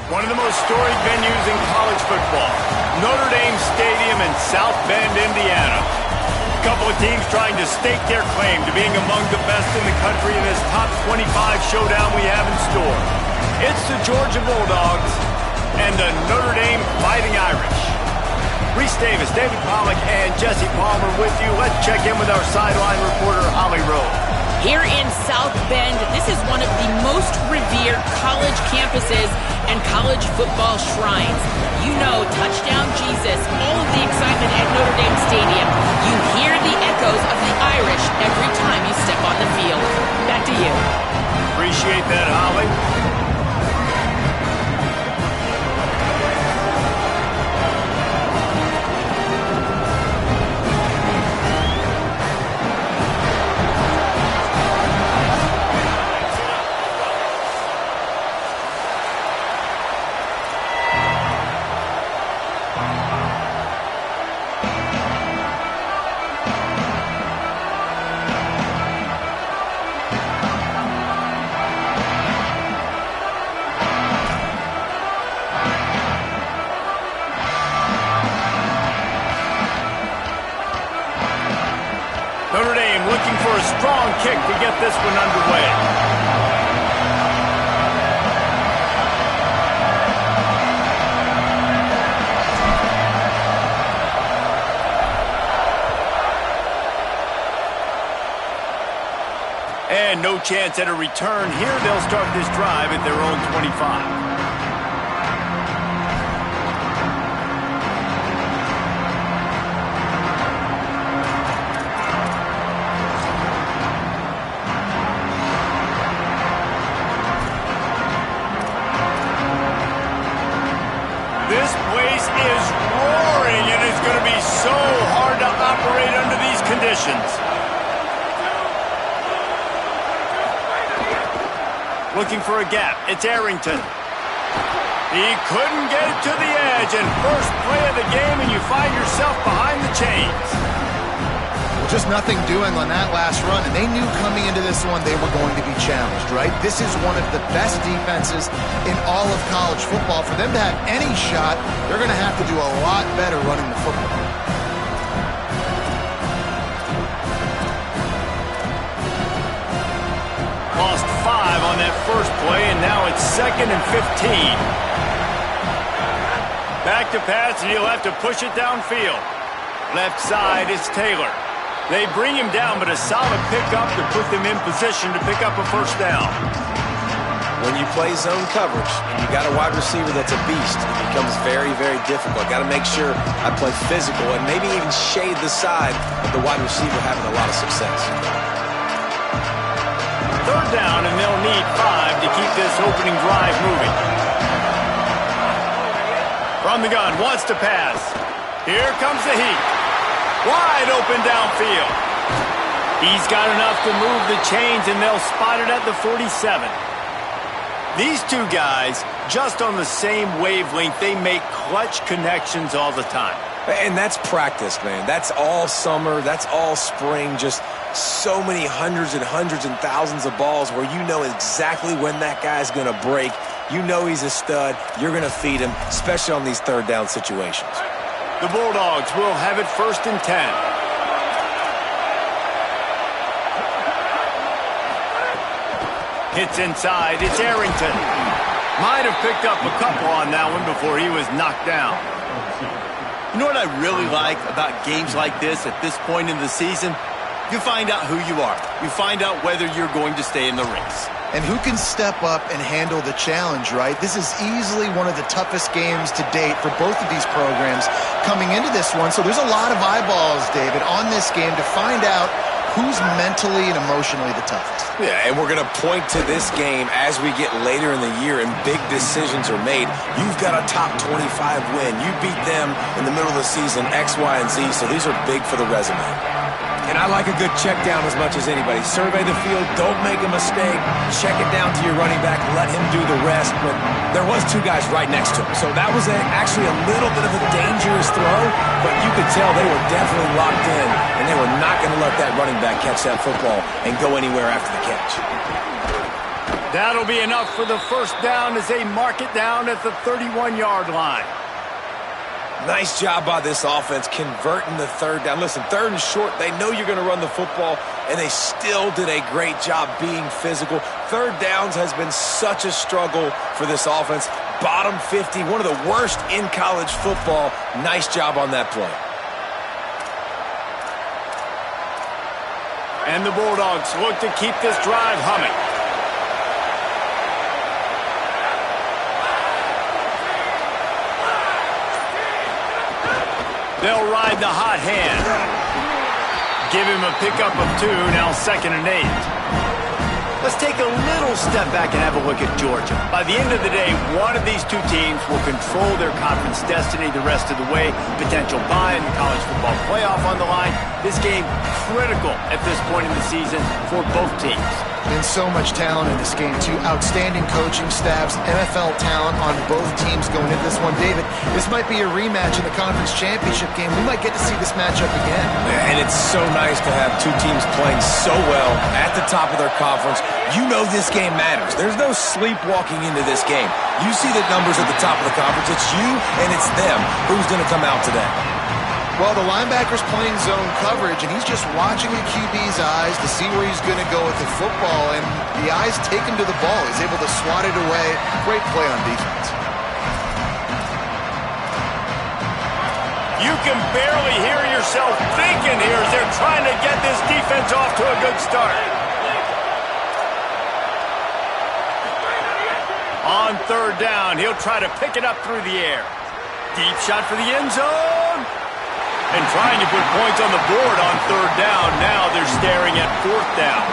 One of the most storied venues in college football, Notre Dame Stadium in South Bend, Indiana. A couple of teams trying to stake their claim to being among the best in the country in this top 25 showdown we have in store. It's the Georgia Bulldogs and the Notre Dame Fighting Irish. Reese Davis, David Pollack, and Jesse Palmer with you. Let's check in with our sideline reporter, Holly Rowe. Here in South Bend, this is one of the most revered college campuses and college football shrines. You know, touchdown Jesus, all of the excitement at Notre Dame Stadium. You hear the echoes of the Irish every time you step on the field. Back to you. Appreciate that, Holly. Notre Dame looking for a strong kick to get this one underway. And no chance at a return here. They'll start this drive at their own 25. This place is roaring, and it's going to be so hard to operate under these conditions. Looking for a gap. It's Arrington. He couldn't get it to the edge, and first play of the game, and you find yourself behind the chains. Just nothing doing on that last run, and they knew coming into this one they were going to be challenged, right? This is one of the best defenses in all of college football. For them to have any shot, they're going to have to do a lot better running the football. Lost 5 on that first play, and now it's 2nd and 15. Back to pass, and he'll have to push it downfield. Left side, it's Taylor. They bring him down, but a solid pickup to put them in position to pick up a first down. When you play zone coverage and you got a wide receiver that's a beast, it becomes very, very difficult. Got to make sure I play physical and maybe even shade the side of the wide receiver having a lot of success. Third down, and they'll need 5 to keep this opening drive moving. From the gun, wants to pass. Here comes the heat. Wide open downfield. He's got enough to move the chains, and they'll spot it at the 47. These two guys, just on the same wavelength, they make clutch connections all the time. And that's practice, man. That's all summer. That's all spring. Just so many hundreds and thousands of balls where you know exactly when that guy's going to break. You know he's a stud. You're going to feed him, especially on these third down situations. The Bulldogs will have it 1st and 10. Hits inside. It's Arrington. Might have picked up a couple on that one before he was knocked down. You know what I really like about games like this at this point in the season? You find out who you are. You find out whether you're going to stay in the race. And who can step up and handle the challenge, right? This is easily one of the toughest games to date for both of these programs coming into this one. So there's a lot of eyeballs, David, on this game to find out who's mentally and emotionally the toughest. Yeah, and we're going to point to this game as we get later in the year and big decisions are made. You've got a top 25 win. You beat them in the middle of the season, X, Y, and Z, so these are big for the resume. And I like a good check down as much as anybody. Survey the field, don't make a mistake, check it down to your running back, let him do the rest. But there was two guys right next to him, so that was actually a little bit of a dangerous throw, but you could tell they were definitely locked in, and they were not going to let that running back catch that football and go anywhere after the catch. That'll be enough for the first down as they mark it down at the 31-yard line. Nice job by this offense converting the third down. Listen, third and short, they know you're going to run the football, and they still did a great job being physical. Third downs has been such a struggle for this offense. Bottom 50, one of the worst in college football. Nice job on that play. And the Bulldogs look to keep this drive humming. They'll ride the hot hand. Give him a pickup of 2, now 2nd and 8. Let's take a little step back and have a look at Georgia. By the end of the day, one of these two teams will control their conference destiny the rest of the way. Potential bye in the college football playoff on the line. This game critical at this point in the season for both teams. And so much talent in this game, too. Outstanding coaching staffs, NFL talent on both teams going into this one. David, this might be a rematch in the conference championship game. We might get to see this matchup again. And it's so nice to have two teams playing so well at the top of their conference. You know this game matters. There's no sleepwalking into this game. You see the numbers at the top of the conference. It's you and it's them. Who's going to come out today? Well, the linebacker's playing zone coverage, and he's just watching the QB's eyes to see where he's going to go with the football, and the eyes take him to the ball. He's able to swat it away. Great play on defense. You can barely hear yourself thinking here as they're trying to get this defense off to a good start. On third down, he'll try to pick it up through the air. Deep shot for the end zone. And trying to put points on the board on third down. Now they're staring at 4th down.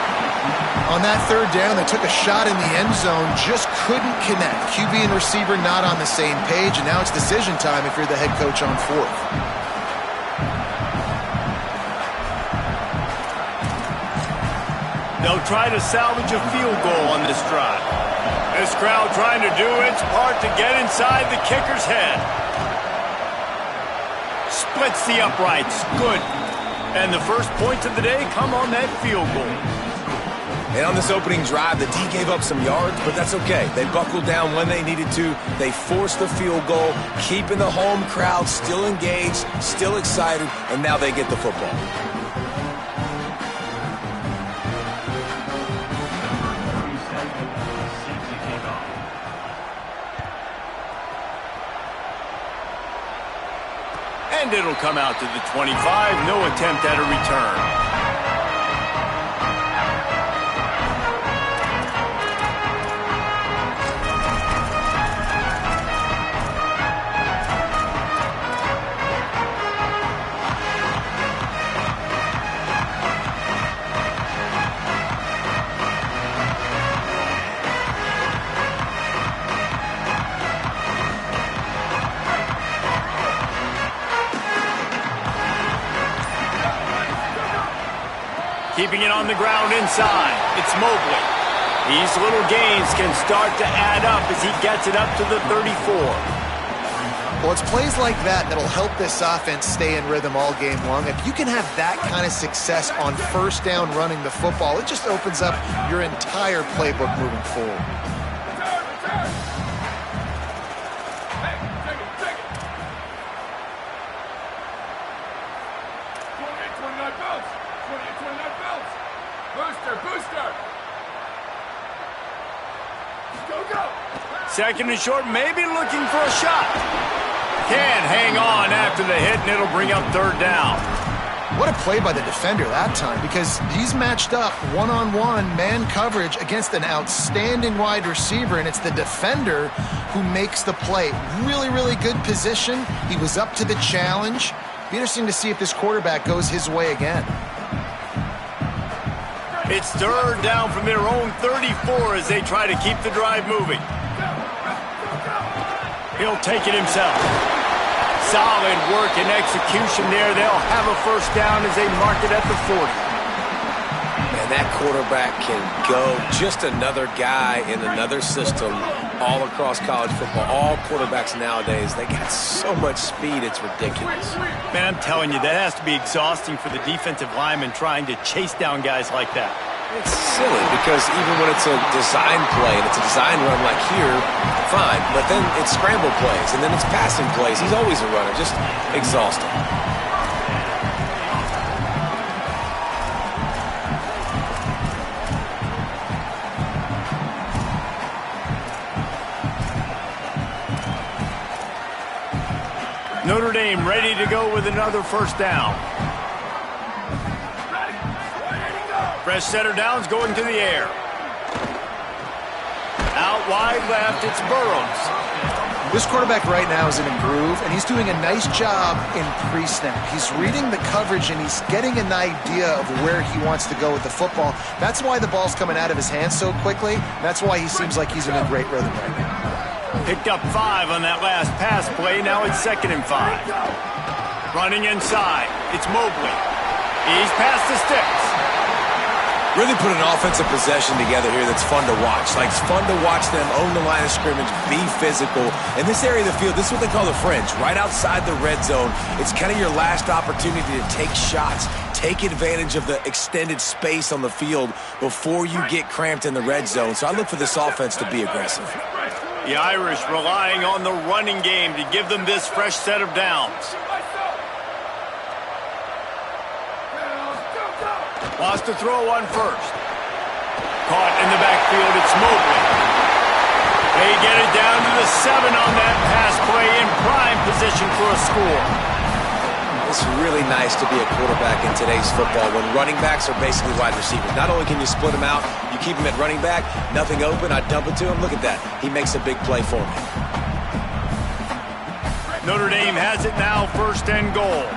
On that third down, they took a shot in the end zone, just couldn't connect. QB and receiver not on the same page, and now it's decision time if you're the head coach on 4th. They'll try to salvage a field goal on this drive. This crowd trying to do its part to get inside the kicker's head. Splits the uprights. Good. And the first points of the day come on that field goal. And on this opening drive, the D gave up some yards, but that's okay. They buckled down when they needed to. They forced the field goal, keeping the home crowd still engaged, still excited, and now they get the football. And it'll come out to the 25. No attempt at a return. Keeping it on the ground inside. It's Mobley. These little gains can start to add up as he gets it up to the 34. Well, it's plays like that that'll help this offense stay in rhythm all game long. If you can have that kind of success on first down running the football, it just opens up your entire playbook moving forward. Second and short, maybe looking for a shot. Can't hang on after the hit, and it'll bring up third down. What a play by the defender that time, because he's matched up one-on-one man coverage against an outstanding wide receiver, and it's the defender who makes the play. Really, really good position. He was up to the challenge. Be interesting to see if this quarterback goes his way again. It's third down from their own 34 as they try to keep the drive moving. He'll take it himself. Solid work and execution there. They'll have a first down as they mark it at the 40. Man, that quarterback can go. Just another guy in another system all across college football. All quarterbacks nowadays, they got so much speed, it's ridiculous. Man, I'm telling you, that has to be exhausting for the defensive lineman trying to chase down guys like that. It's silly because even when it's a design play and it's a design run like here, fine. But then it's scramble plays and then it's passing plays. He's always a runner. Just exhausting. Notre Dame ready to go with another first down. Fresh setter downs going to the air. Out wide left, it's Burrows. This quarterback right now is in a groove, and he's doing a nice job in pre-snap. He's reading the coverage, and he's getting an idea of where he wants to go with the football. That's why the ball's coming out of his hands so quickly. That's why he seems like he's in a great rhythm right now. Picked up 5 on that last pass play. Now it's 2nd and 5. Running inside, it's Mobley. He's past the sticks. Really put an offensive possession together here that's fun to watch. Like, it's fun to watch them own the line of scrimmage, be physical. In this area of the field, this is what they call the fringe, right outside the red zone. It's kind of your last opportunity to take shots, take advantage of the extended space on the field before you get cramped in the red zone. So I look for this offense to be aggressive. The Irish relying on the running game to give them this fresh set of downs. Wants to throw on first. Caught in the backfield, it's Mobley. They get it down to the 7 on that pass play in prime position for a score. It's really nice to be a quarterback in today's football when running backs are basically wide receivers. Not only can you split them out, you keep them at running back, nothing open, I dump it to him. Look at that. He makes a big play for me. Notre Dame has it now, 1st and goal.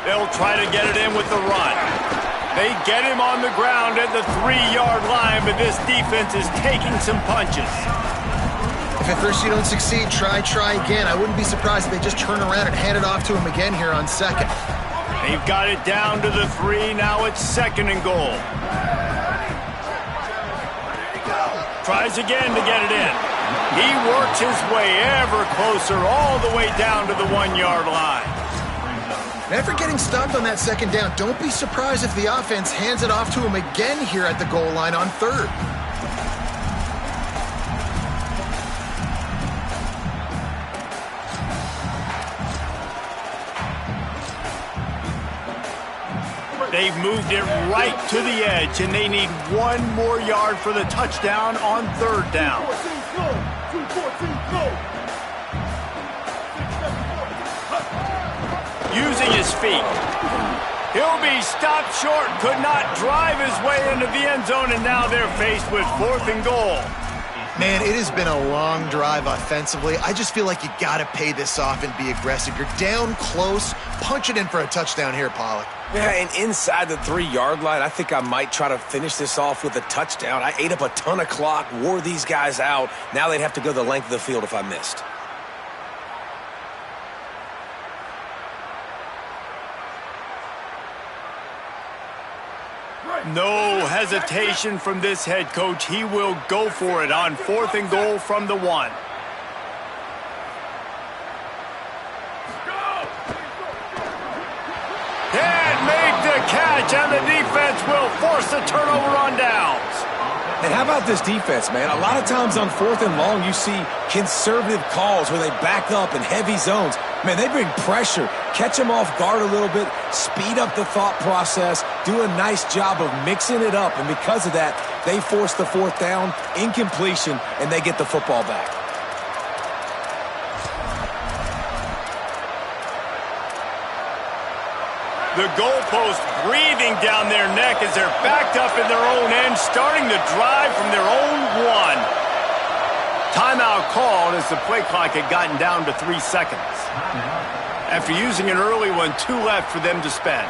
They'll try to get it in with the run. They get him on the ground at the 3-yard line, but this defense is taking some punches. If at first you don't succeed, try again. I wouldn't be surprised if they just turn around and hand it off to him again here on 2nd. They've got it down to the 3. Now it's 2nd and goal. Tries again to get it in. He works his way ever closer all the way down to the 1-yard line. After getting stopped on that 2nd down, don't be surprised if the offense hands it off to him again here at the goal line on 3rd. They've moved it right to the edge, and they need 1 more yard for the touchdown on 3rd down. Using his feet. He'll be stopped short, could not drive his way into the end zone, and now they're faced with 4th and goal. Man, it has been a long drive offensively. I just feel like you got to pay this off and be aggressive. You're down close. Punch it in for a touchdown here, Pollock. Yeah, and inside the 3-yard line, I think I might try to finish this off with a touchdown. I ate up a ton of clock, wore these guys out. Now they'd have to go the length of the field if I missed. No hesitation from this head coach. He will go for it on 4th and goal from the 1. Can't make the catch, and the defense will force a turnover on downs. And how about this defense, man? A lot of times on 4th and long, you see conservative calls where they back up in heavy zones. Man, they bring pressure, catch them off guard a little bit, speed up the thought process, do a nice job of mixing it up. And because of that, they force the 4th down, incompletion, and they get the football back. The goalpost breathing down their neck as they're backed up in their own end, starting to drive from their own one. Timeout called as the play clock had gotten down to 3 seconds. After using an early one, 2 left for them to spend.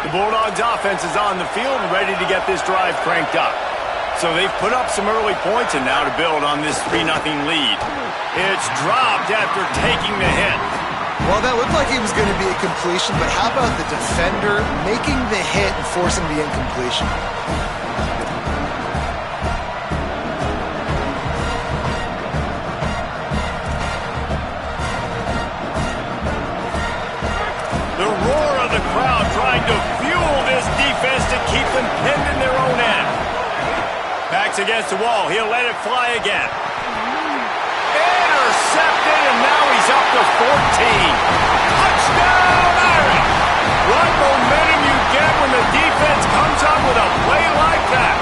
The Bulldogs offense is on the field and ready to get this drive cranked up. So they've put up some early points and now to build on this 3-0 lead. It's dropped after taking the hit. Well, that looked like it was going to be a completion, but how about the defender making the hit and forcing the incompletion? The roar of the crowd trying to fuel this defense to keep them pinned in their own end. Backs against the wall. He'll let it fly again. Intercepted, and now he's up to 14. Touchdown, Irish! What momentum you get when the defense comes up with a play like that.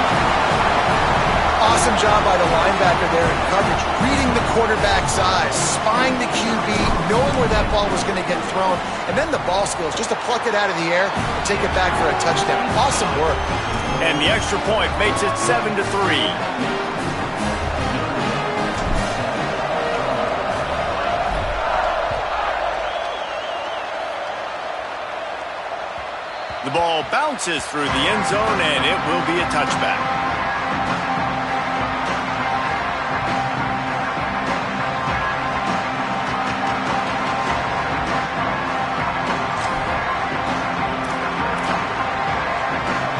Awesome job by the linebacker there in coverage, reading the quarterback's eyes, spying the QB, knowing where that ball was going to get thrown, and then the ball skills, just to pluck it out of the air and take it back for a touchdown. Awesome work. And the extra point makes it 7-3. The ball bounces through the end zone, and it will be a touchback.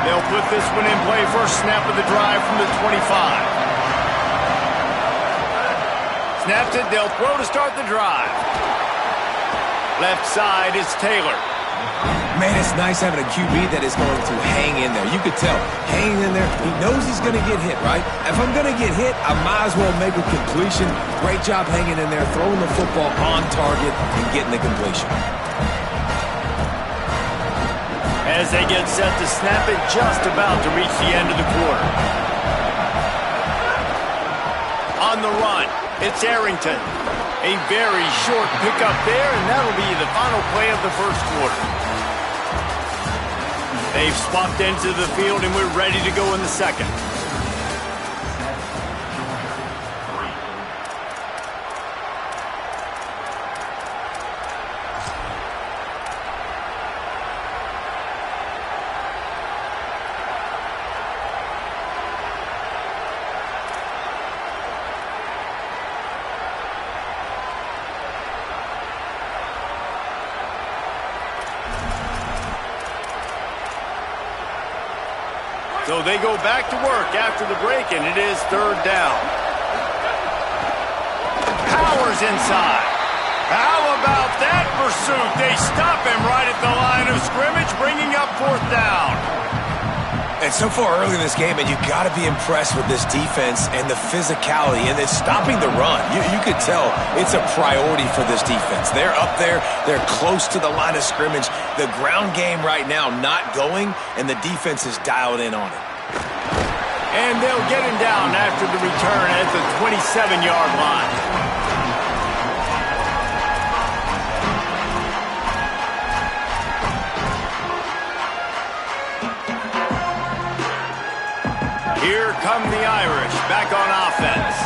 They'll put this one in play. First snap of the drive from the 25. Snaps it. They'll throw to start the drive. Left side is Taylor. Man, it's nice having a QB that is going to hang in there. You could tell, hanging in there, he knows he's going to get hit, right? If I'm going to get hit, I might as well make a completion. Great job hanging in there, throwing the football on target and getting the completion. As they get set to snap it, just about to reach the end of the quarter. On the run, it's Arrington. A very short pickup there, and that'll be the final play of the first quarter. They've swapped ends of the field, and we're ready to go in the second. So they go back to work after the break, and it is third down. Powers inside. How about that pursuit? They stop him right at the line of scrimmage, bringing up fourth down. And so far early in this game, and you've got to be impressed with this defense and the physicality, and it's stopping the run. You could tell it's a priority for this defense. They're up there. They're close to the line of scrimmage. The ground game right now not going, and the defense is dialed in on it. And they'll get him down after the return at the 27-yard line. Here come the Irish, back on offense.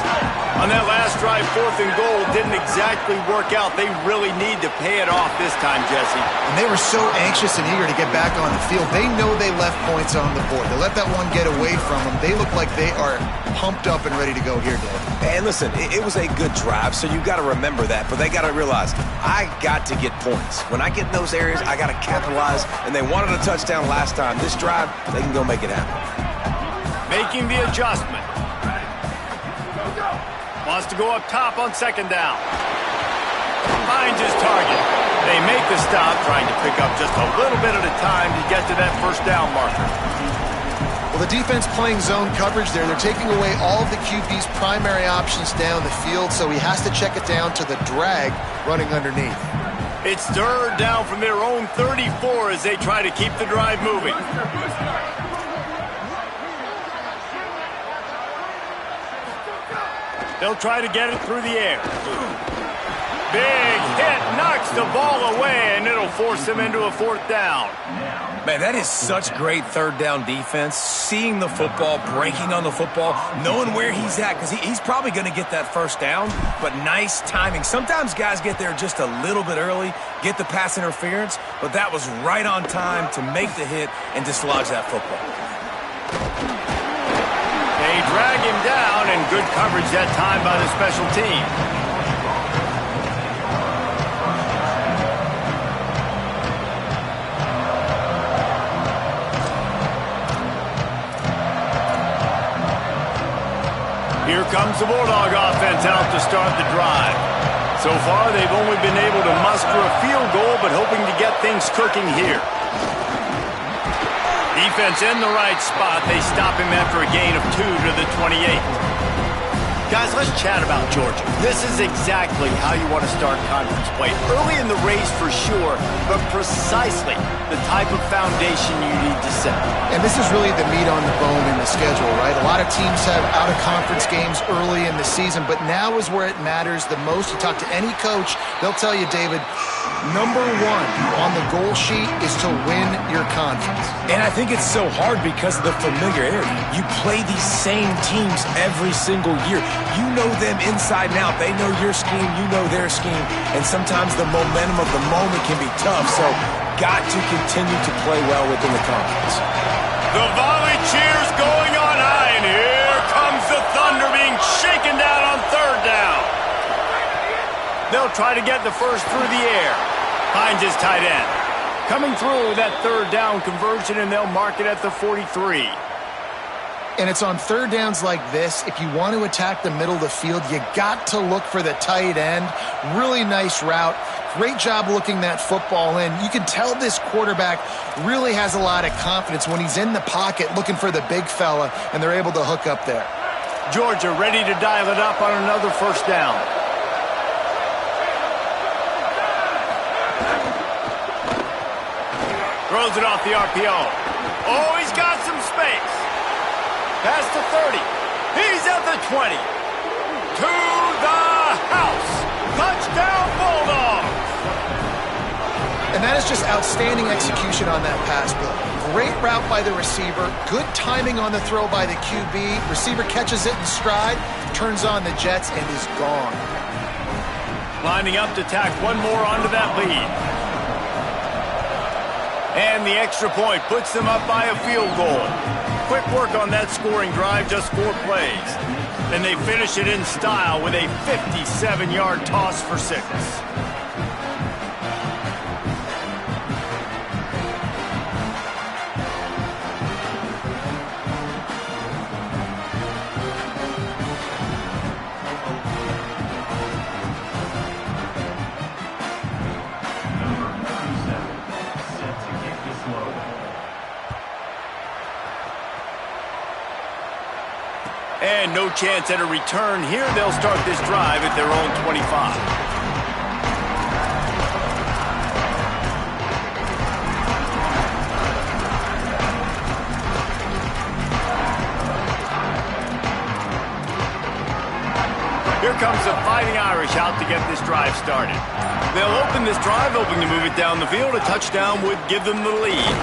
On that last drive, 4th and goal didn't exactly work out. They really need to pay it off this time, Jesse. And they were so anxious and eager to get back on the field. They know they left points on the board. They let that one get away from them. They look like they are pumped up and ready to go here, Dave. And listen, it was a good drive, so you got to remember that. But they got to realize, I got to get points. When I get in those areas, I got to capitalize. And they wanted a touchdown last time. This drive, they can go make it happen. Making the adjustment. Wants to go up top on second down. Finds his target. They make the stop, trying to pick up just a little bit at a time to get to that first down marker. Well, the defense playing zone coverage there. They're taking away all of the QB's primary options down the field, so he has to check it down to the drag running underneath. It's third down from their own 34 as they try to keep the drive moving. They'll try to get it through the air. Big hit, knocks the ball away, and it'll force them into a fourth down. Man, that is such great third down defense. Seeing the football, breaking on the football, knowing where he's at, because he's probably going to get that first down, but nice timing. Sometimes guys get there just a little bit early, get the pass interference, but that was right on time to make the hit and dislodge that football. They drag him down, and good coverage that time by the special team. Here comes the Bulldog offense out to start the drive. So far, they've only been able to muster a field goal, but hoping to get things cooking here. Defense in the right spot. They stop him after a gain of 2 to the 28. Guys, let's chat about Georgia. This is exactly how you want to start conference play. Early in the race for sure, but precisely the type of foundation you need to set. And this is really the meat on the bone in the schedule, right? A lot of teams have out-of-conference games early in the season, but now is where it matters the most. You talk to any coach, they'll tell you, David, number 1 on the goal sheet is to win your conference. And I think it's so hard because of the familiarity. You play these same teams every single year. You know them inside and out. They know your scheme, you know their scheme, and sometimes the momentum of the moment can be tough, so got to continue to play well within the conference. The volley cheers going on high, and here comes the Thunder being shaken down on third down. They'll try to get the first through the air. Finds his tight end. Coming through that third down conversion, and they'll mark it at the 43. And it's on third downs like this, if you want to attack the middle of the field, you got to look for the tight end. Really nice route. Great job looking that football in. You can tell this quarterback really has a lot of confidence when he's in the pocket looking for the big fella, and they're able to hook up there. Georgia ready to dial it up on another first down. Throws it off the RPO. Oh, he's got some space. Past the 30. He's at the 20. To the house. Touchdown, Bulldogs. And that is just outstanding execution on that pass, Bill. Great route by the receiver. Good timing on the throw by the QB. Receiver catches it in stride, turns on the jets, and is gone. Lining up to tack one more onto that lead. And the extra point puts them up by a field goal. Quick work on that scoring drive, just 4 plays. And they finish it in style with a 57-yard toss for 6. And no chance at a return here. They'll start this drive at their own 25. Here comes the Fighting Irish out to get this drive started. They'll open this drive, hoping to move it down the field. A touchdown would give them the lead.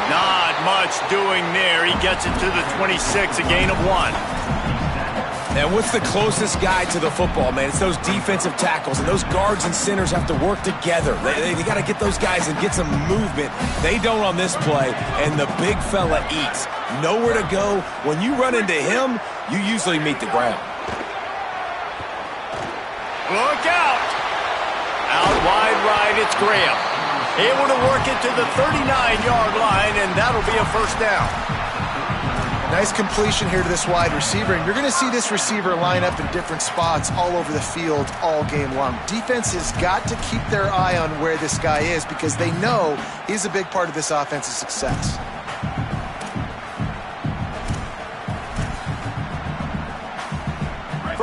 Not much doing there. He gets it to the 26, a gain of 1. And what's the closest guy to the football, man? It's those defensive tackles, and those guards and centers have to work together. They got to get those guys and get some movement. They don't on this play, and the big fella eats. Nowhere to go. When you run into him, you usually meet the ground. Look out! Out wide right, it's Graham. Able to work it to the 39-yard line, and that'll be a first down. Nice completion here to this wide receiver, and you're going to see this receiver line up in different spots all over the field all game long. Defense has got to keep their eye on where this guy is because they know he's a big part of this offense's success.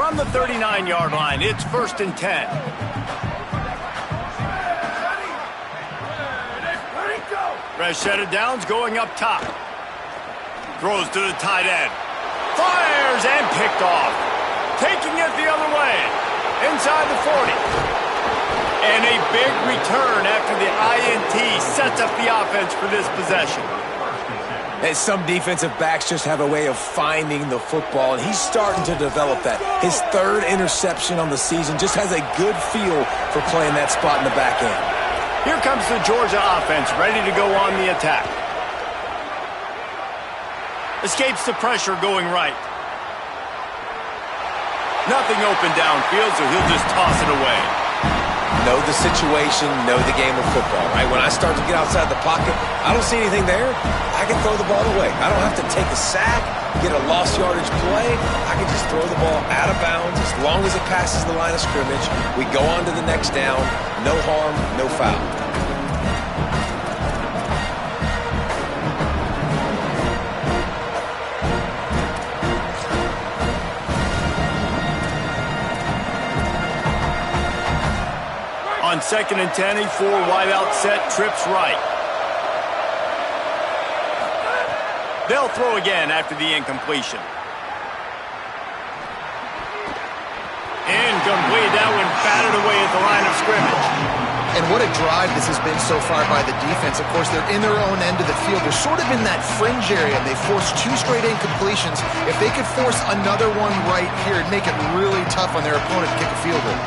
From the 39-yard line, it's 1st and 10. Fresh set of downs going up top. Throws to the tight end. Fires and picked off. Taking it the other way. Inside the 40. And a big return after the INT sets up the offense for this possession. And some defensive backs just have a way of finding the football, and he's starting to develop that. His 3rd interception on the season, just has a good feel for playing that spot in the back end. Here comes the Georgia offense, ready to go on the attack. Escapes the pressure going right. Nothing open downfield, so he'll just toss it away. Know the situation, know the game of football, right? When I start to get outside the pocket, I don't see anything there, I can throw the ball away. I don't have to take a sack, get a lost yardage play. I can just throw the ball out of bounds as long as it passes the line of scrimmage. We go on to the next down. No harm, no foul. On 2nd and 10, a 4-wideout set, trips right. They'll throw again after the incompletion. Incomplete. That one batted away at the line of scrimmage. And what a drive this has been so far by the defense. Of course, they're in their own end of the field. They're sort of in that fringe area, and they forced 2 straight incompletions. If they could force another one right here, it'd make it really tough on their opponent to kick a field goal.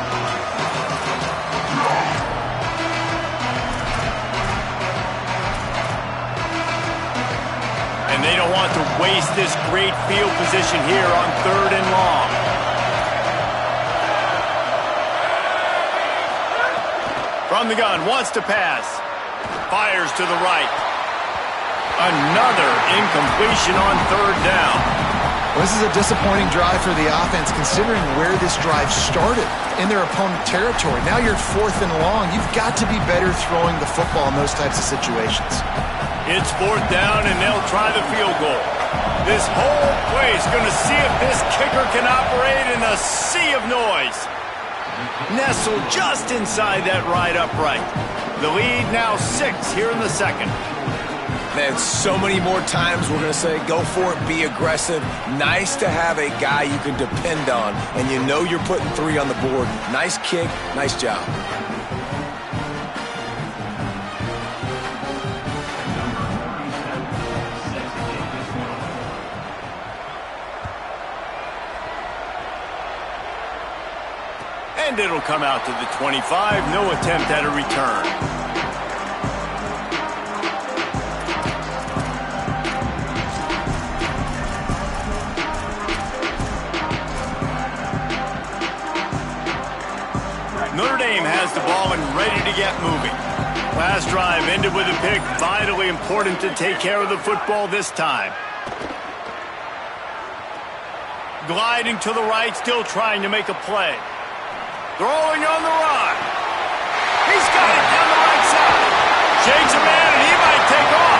And they don't want to waste this great field position here on 3rd and long. From the gun, wants to pass. Fires to the right. Another incompletion on 3rd down. Well, this is a disappointing drive for the offense, considering where this drive started, in their opponent territory. Now you're at 4th and long. You've got to be better throwing the football in those types of situations. It's 4th down, and they'll try the field goal. This whole place going to see if this kicker can operate in a sea of noise. Nestled just inside that right upright. The lead now 6 here in the 2nd. Man, so many more times we're going to say, go for it, be aggressive. Nice to have a guy you can depend on, and you know you're putting 3 on the board. Nice kick, nice job. And it'll come out to the 25. No attempt at a return. Notre Dame has the ball and ready to get moving. Last drive ended with a pick. Vitally important to take care of the football this time. Gliding to the right, still trying to make a play. Throwing on the run. He's got it down the right side. Shakes a man, and he might take off.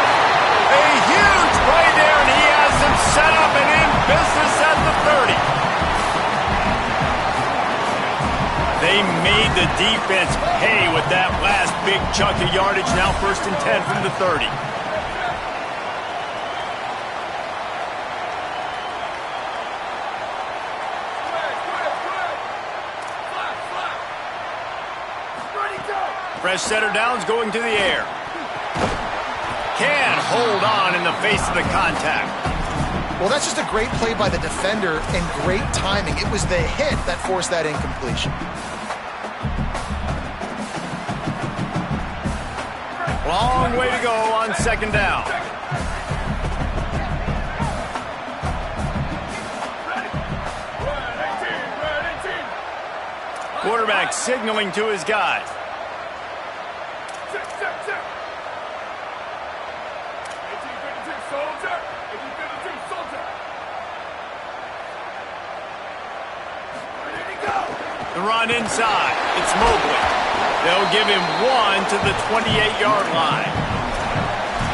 A huge play there, and he has them set up and in business at the 30. They made the defense pay with that last big chunk of yardage. Now 1st and 10 from the 30. Fresh setter downs going to the air. Can hold on in the face of the contact. Well, that's just a great play by the defender and great timing. It was the hit that forced that incompletion. Long way to go on 2nd down. Quarterback signaling to his guys. The run inside. It's Mobley. They'll give him 1 to the 28-yard line.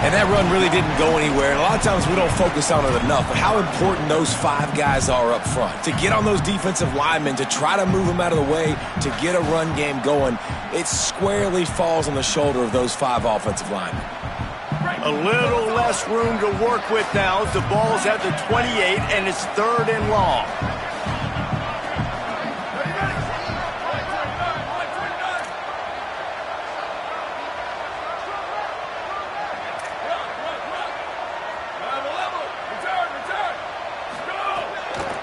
And that run really didn't go anywhere. And a lot of times we don't focus on it enough, but how important those 5 guys are up front. To get on those defensive linemen, to try to move them out of the way, to get a run game going, it squarely falls on the shoulder of those 5 offensive linemen. A little less room to work with now as the ball's at the 28 and it's 3rd and long.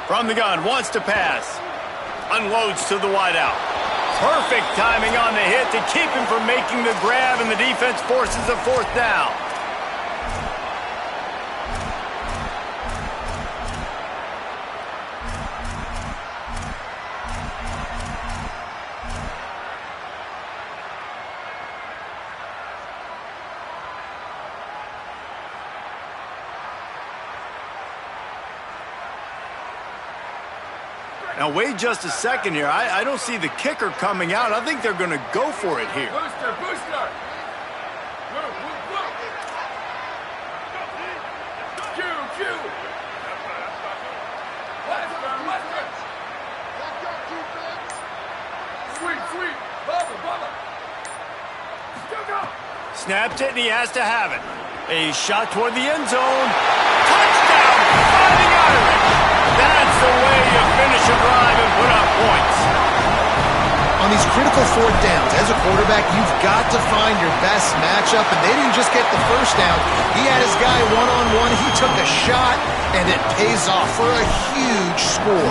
From the gun, wants to pass. Unloads to the wideout. Perfect timing on the hit to keep him from making the grab, and the defense forces a 4th down. Now, wait just a second here. I don't see the kicker coming out. I think they're going to go for it here. Booster, booster. Move, move, move. Q, Q. Western, Western. Sweet, sweet. Bubba, Bubba. Still go. Snapped it, and he has to have it. A shot toward the end zone. Touchdown! Fighting Irish. That's the way you finish a drive and put up points. On these critical 4th downs, as a quarterback, you've got to find your best matchup, and they didn't just get the 1st down. He had his guy one-on-one. He took a shot, and it pays off for a huge score.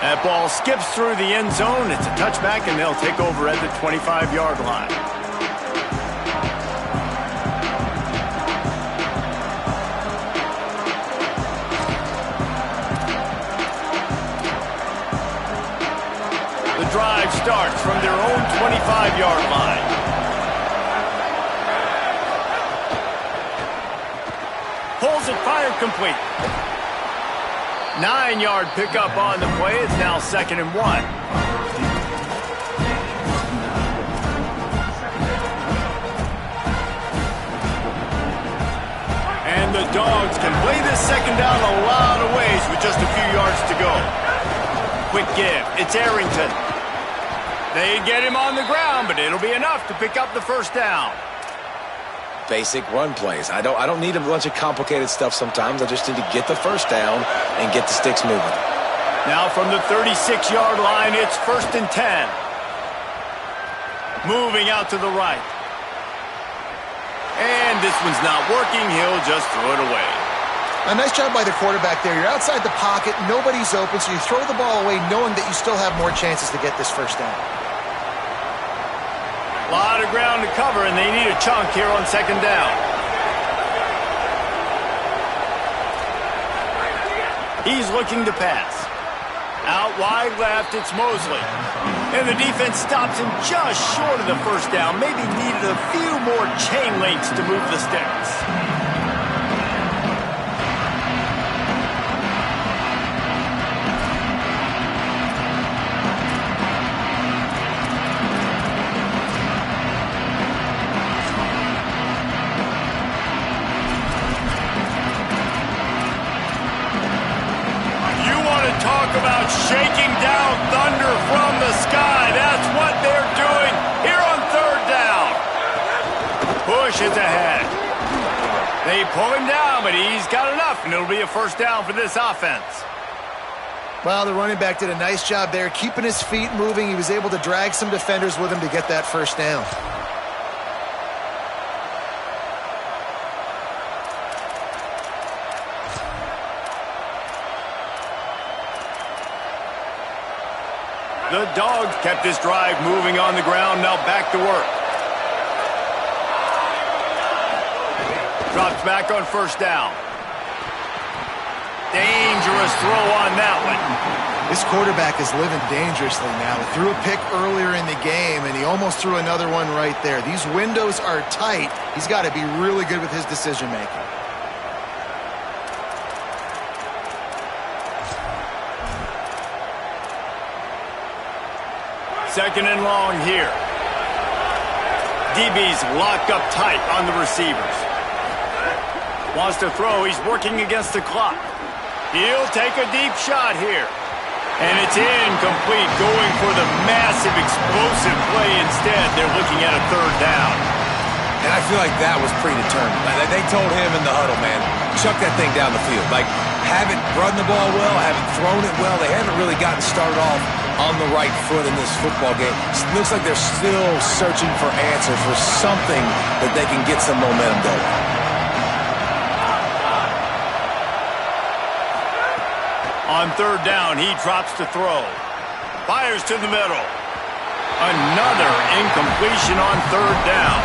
That ball skips through the end zone. It's a touchback, and they'll take over at the 25-yard line. The drive starts from their own 25-yard line. Pulls it, fired complete. 9-yard pickup on the play. It's now 2nd and 1. And the Dogs can play this 2nd down a lot of ways with just a few yards to go. Quick give. It's Arrington. They get him on the ground, but it'll be enough to pick up the 1st down. Basic run plays. I don't need a bunch of complicated stuff sometimes. I just need to get the 1st down and get the sticks moving. Now from the 36-yard line, it's 1st and 10. Moving out to the right. And this one's not working. He'll just throw it away. A nice job by the quarterback there. You're outside the pocket. Nobody's open, so you throw the ball away knowing that you still have more chances to get this 1st down. A lot of ground to cover, and they need a chunk here on 2nd down. He's looking to pass. Out wide left, it's Mosley. And the defense stops him just short of the 1st down. Maybe needed a few more chain links to move the sticks. Talk about shaking down thunder from the sky. That's what they're doing here on 3rd down. Push is ahead. They pull him down, but he's got enough, and it'll be a 1st down for this offense. Well, the running back did a nice job there, keeping his feet moving. He was able to drag some defenders with him to get that 1st down. The Dogs kept this drive moving on the ground. Now back to work. Drops back on 1st down. Dangerous throw on that one. This quarterback is living dangerously now. He threw a pick earlier in the game, and he almost threw another one right there. These windows are tight. He's got to be really good with his decision-making. Second and long here. DB's locked up tight on the receivers. Wants to throw. He's working against the clock. He'll take a deep shot here. And it's incomplete, going for the massive, explosive play instead. They're looking at a third down. And I feel like that was predetermined. They told him in the huddle, man, chuck that thing down the field. Like, haven't run the ball well, haven't thrown it well. They haven't really gotten started off on the right foot in this football game. It looks like they're still searching for answers, for something that they can get some momentum going. On third down, he drops to throw. Fires to the middle. Another incompletion on third down.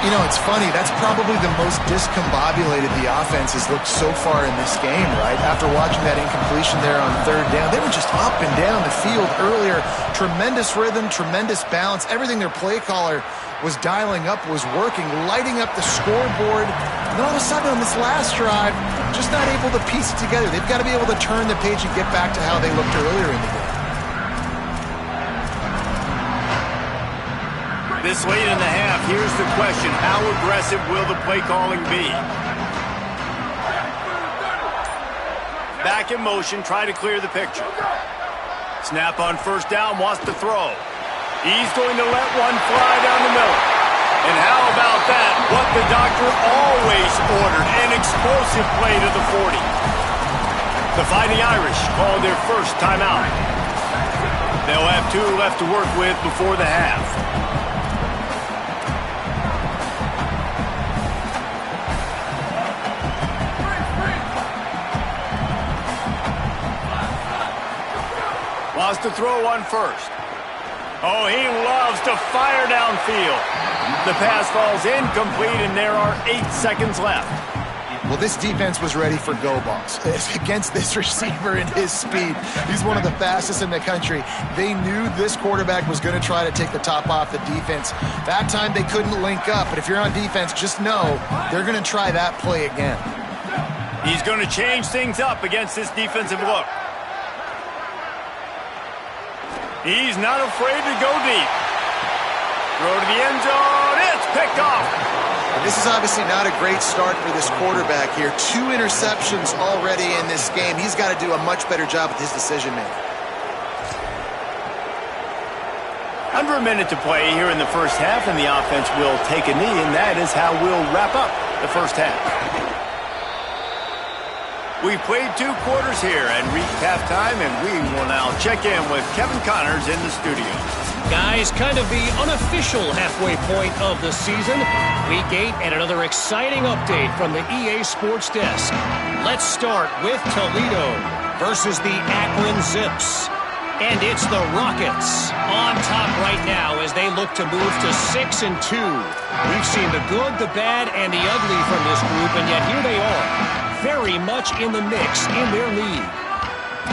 You know, it's funny. That's probably the most discombobulated the offense has looked so far in this game, right? After watching that incompletion there on third down, they were just up and down the field earlier. Tremendous rhythm, tremendous balance. Everything their play caller was dialing up was working, lighting up the scoreboard. And then all of a sudden on this last drive, just not able to piece it together. They've got to be able to turn the page and get back to how they looked earlier in the game. This late in the half, here's the question. How aggressive will the play calling be? Back in motion, try to clear the picture. Snap on first down, wants to throw. He's going to let one fly down the middle. And how about that? What the doctor always ordered, an explosive play to the 40. The Fighting Irish called their first timeout. They'll have 2 left to work with before the half. Wants to throw on first. Oh, he loves to fire downfield. The pass falls incomplete, and there are 8 seconds left. Well, this defense was ready for go balls against this receiver and his speed. He's one of the fastest in the country. They knew this quarterback was going to try to take the top off the defense. That time they couldn't link up, but if you're on defense, just know they're going to try that play again. He's going to change things up against this defensive look. He's not afraid to go deep. Throw to the end zone. It's picked off. This is obviously not a great start for this quarterback here. 2 interceptions already in this game. He's got to do a much better job with his decision-making. Under a minute to play here in the first half, and the offense will take a knee, and that is how we'll wrap up the first half. We played 2 quarters here and reached halftime, and we will now check in with Kevin Connors in the studio. Guys, kind of the unofficial halfway point of the season. Week 8 and another exciting update from the EA Sports Desk. Let's start with Toledo versus the Akron Zips. And it's the Rockets on top right now as they look to move to 6-2. We've seen the good, the bad, and the ugly from this group, and yet here they are, very much in the mix in their league.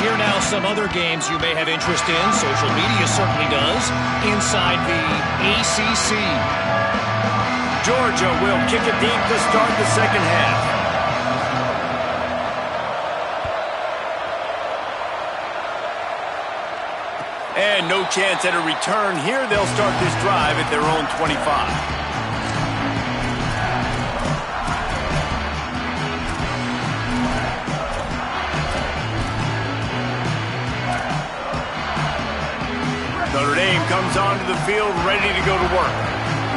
Here now some other games you may have interest in. Social media certainly does. Inside the ACC. Georgia will kick it deep to start the second half. And no chance at a return here. They'll start this drive at their own 25. Notre Dame comes onto the field ready to go to work.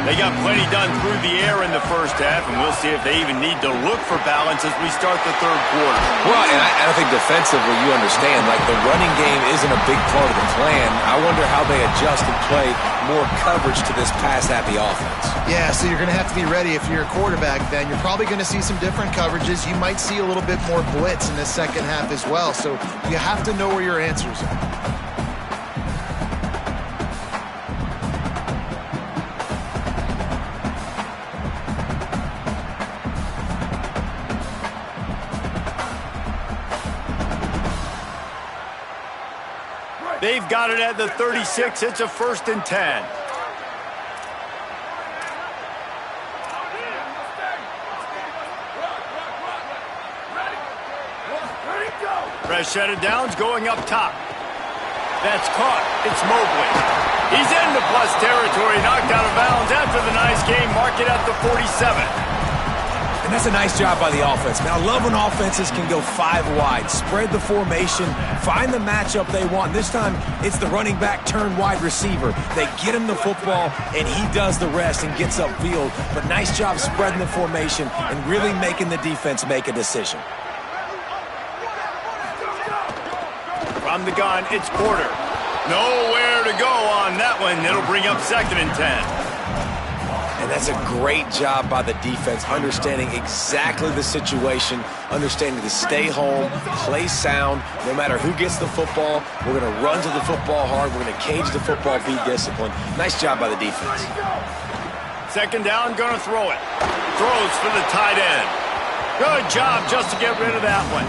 They got plenty done through the air in the first half, and we'll see if they even need to look for balance as we start the third quarter. Well, and I think defensively you understand, like the running game isn't a big part of the plan. I wonder how they adjust and play more coverage to this pass-happy offense. Yeah, so you're going to have to be ready if you're a quarterback then. You're probably going to see some different coverages. You might see a little bit more blitz in the second half as well, so you have to know where your answers are. They've got it at the 36. It's a 1st and 10. Fresh set of downs going up top. That's caught. It's Mobley. He's into plus territory, knocked out of bounds after the nice game. Mark it at the 47. And that's a nice job by the offense. Man, I love when offenses can go 5 wide, spread the formation, find the matchup they want. This time, it's the running back turned wide receiver. They get him the football, and he does the rest and gets upfield. But nice job spreading the formation and really making the defense make a decision. From the gun, it's Porter. Nowhere to go on that one. It'll bring up 2nd and 10. And that's a great job by the defense, understanding exactly the situation, understanding to stay home, play sound. No matter who gets the football, we're going to run to the football hard. We're going to cage the football, be disciplined. Nice job by the defense. 2nd down, going to throw it. Throws for the tight end. Good job just to get rid of that one.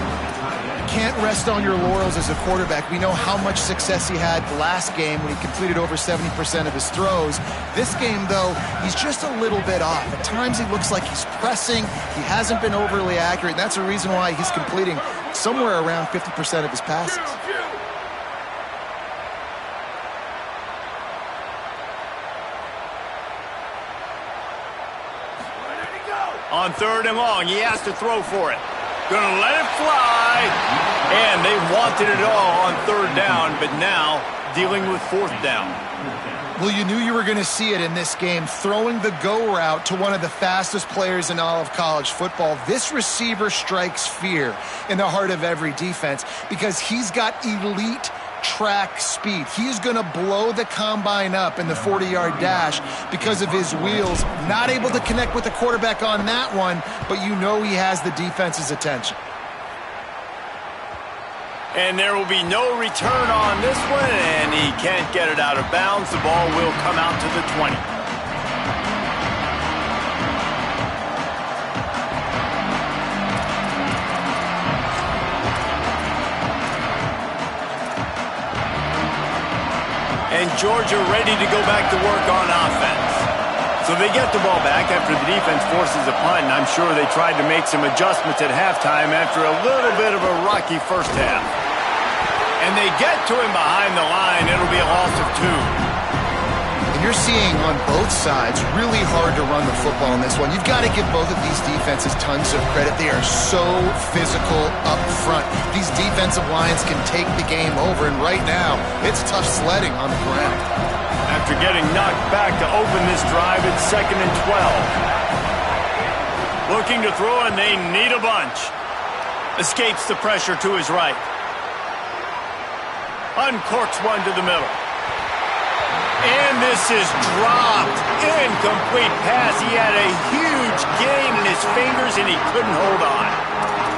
Can't rest on your laurels as a quarterback. We know how much success he had last game when he completed over 70% of his throws. This game, though, he's just a little bit off. At times he looks like he's pressing. He hasn't been overly accurate, and that's the reason why he's completing somewhere around 50% of his passes. On 3rd and long, he has to throw for it. Gonna let it fly. And they wanted it all on 3rd down, but now dealing with 4th down. Well, you knew you were going to see it in this game, throwing the go route to one of the fastest players in all of college football. This receiver strikes fear in the heart of every defense because he's got elite track speed. He's going to blow the combine up in the 40-yard dash because of his wheels. Not able to connect with the quarterback on that one, but you know he has the defense's attention. And there will be no return on this one, and he can't get it out of bounds. The ball will come out to the 20. And Georgia ready to go back to work on offense. So they get the ball back after the defense forces a punt, and I'm sure they tried to make some adjustments at halftime after a little bit of a rocky first half. And they get to him behind the line. It'll be a loss of 2. And you're seeing on both sides really hard to run the football in this one. You've got to give both of these defenses tons of credit. They are so physical up front. These defensive lines can take the game over, and right now, it's tough sledding on the ground. After getting knocked back to open this drive, it's 2nd and 12. Looking to throw, and they need a bunch. Escapes the pressure to his right. Uncorks one to the middle. And this is dropped. Incomplete pass. He had a huge gain in his fingers, and he couldn't hold on.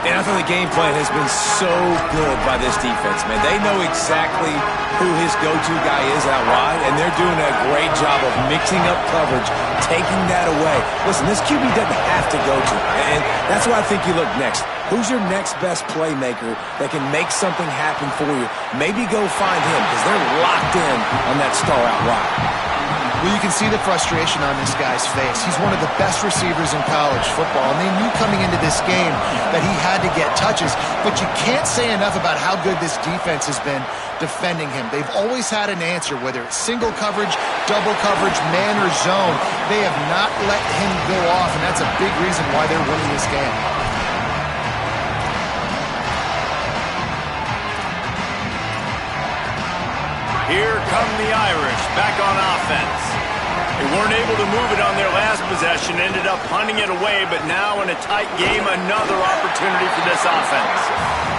And I thought the game plan has been so good by this defense, man. They know exactly who his go-to guy is out wide, and they're doing a great job of mixing up coverage, taking that away. Listen, this QB doesn't have to go to, and that's why I think you look next. Who's your next best playmaker that can make something happen for you? Maybe go find him because they're locked in on that star out wide. Well, you can see the frustration on this guy's face. He's one of the best receivers in college football, and they knew coming into this game that he had to get touches, but you can't say enough about how good this defense has been defending him. They've always had an answer, whether it's single coverage, double coverage, man or zone. They have not let him go off, and that's a big reason why they're winning this game. Here come the Irish, back on offense. They weren't able to move it on their last possession, ended up punting it away, but now in a tight game, another opportunity for this offense.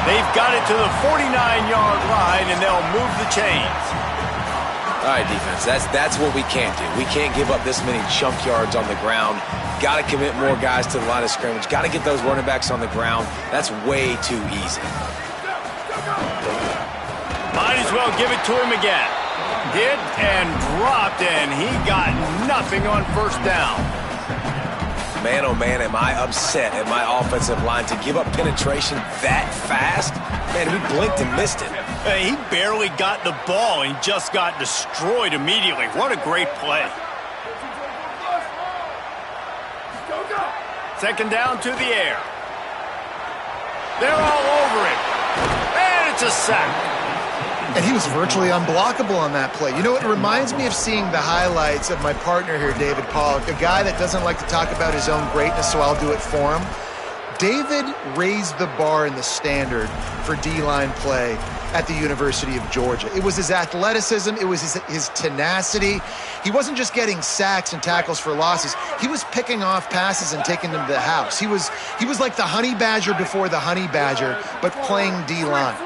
They've got it to the 49-yard line, and they'll move the chains. All right, defense, that's what we can't do. We can't give up this many chunk yards on the ground. Got to commit more guys to the line of scrimmage. Got to get those running backs on the ground. That's way too easy. Might as well give it to him again. Hit and dropped, and he got nothing on 1st down. Man, oh man, am I upset at my offensive line to give up penetration that fast? Man, we blinked and missed it. He barely got the ball, and he just got destroyed immediately. What a great play. 2nd down to the air. They're all over it. And it's a sack. And he was virtually unblockable on that play. You know, it reminds me of seeing the highlights of my partner here, David Pollock, a guy that doesn't like to talk about his own greatness, so I'll do it for him. David raised the bar in the standard for D-line play at the University of Georgia. It was his athleticism. It was his tenacity. He wasn't just getting sacks and tackles for losses. He was picking off passes and taking them to the house. He was like the honey badger before the honey badger, but playing D-line.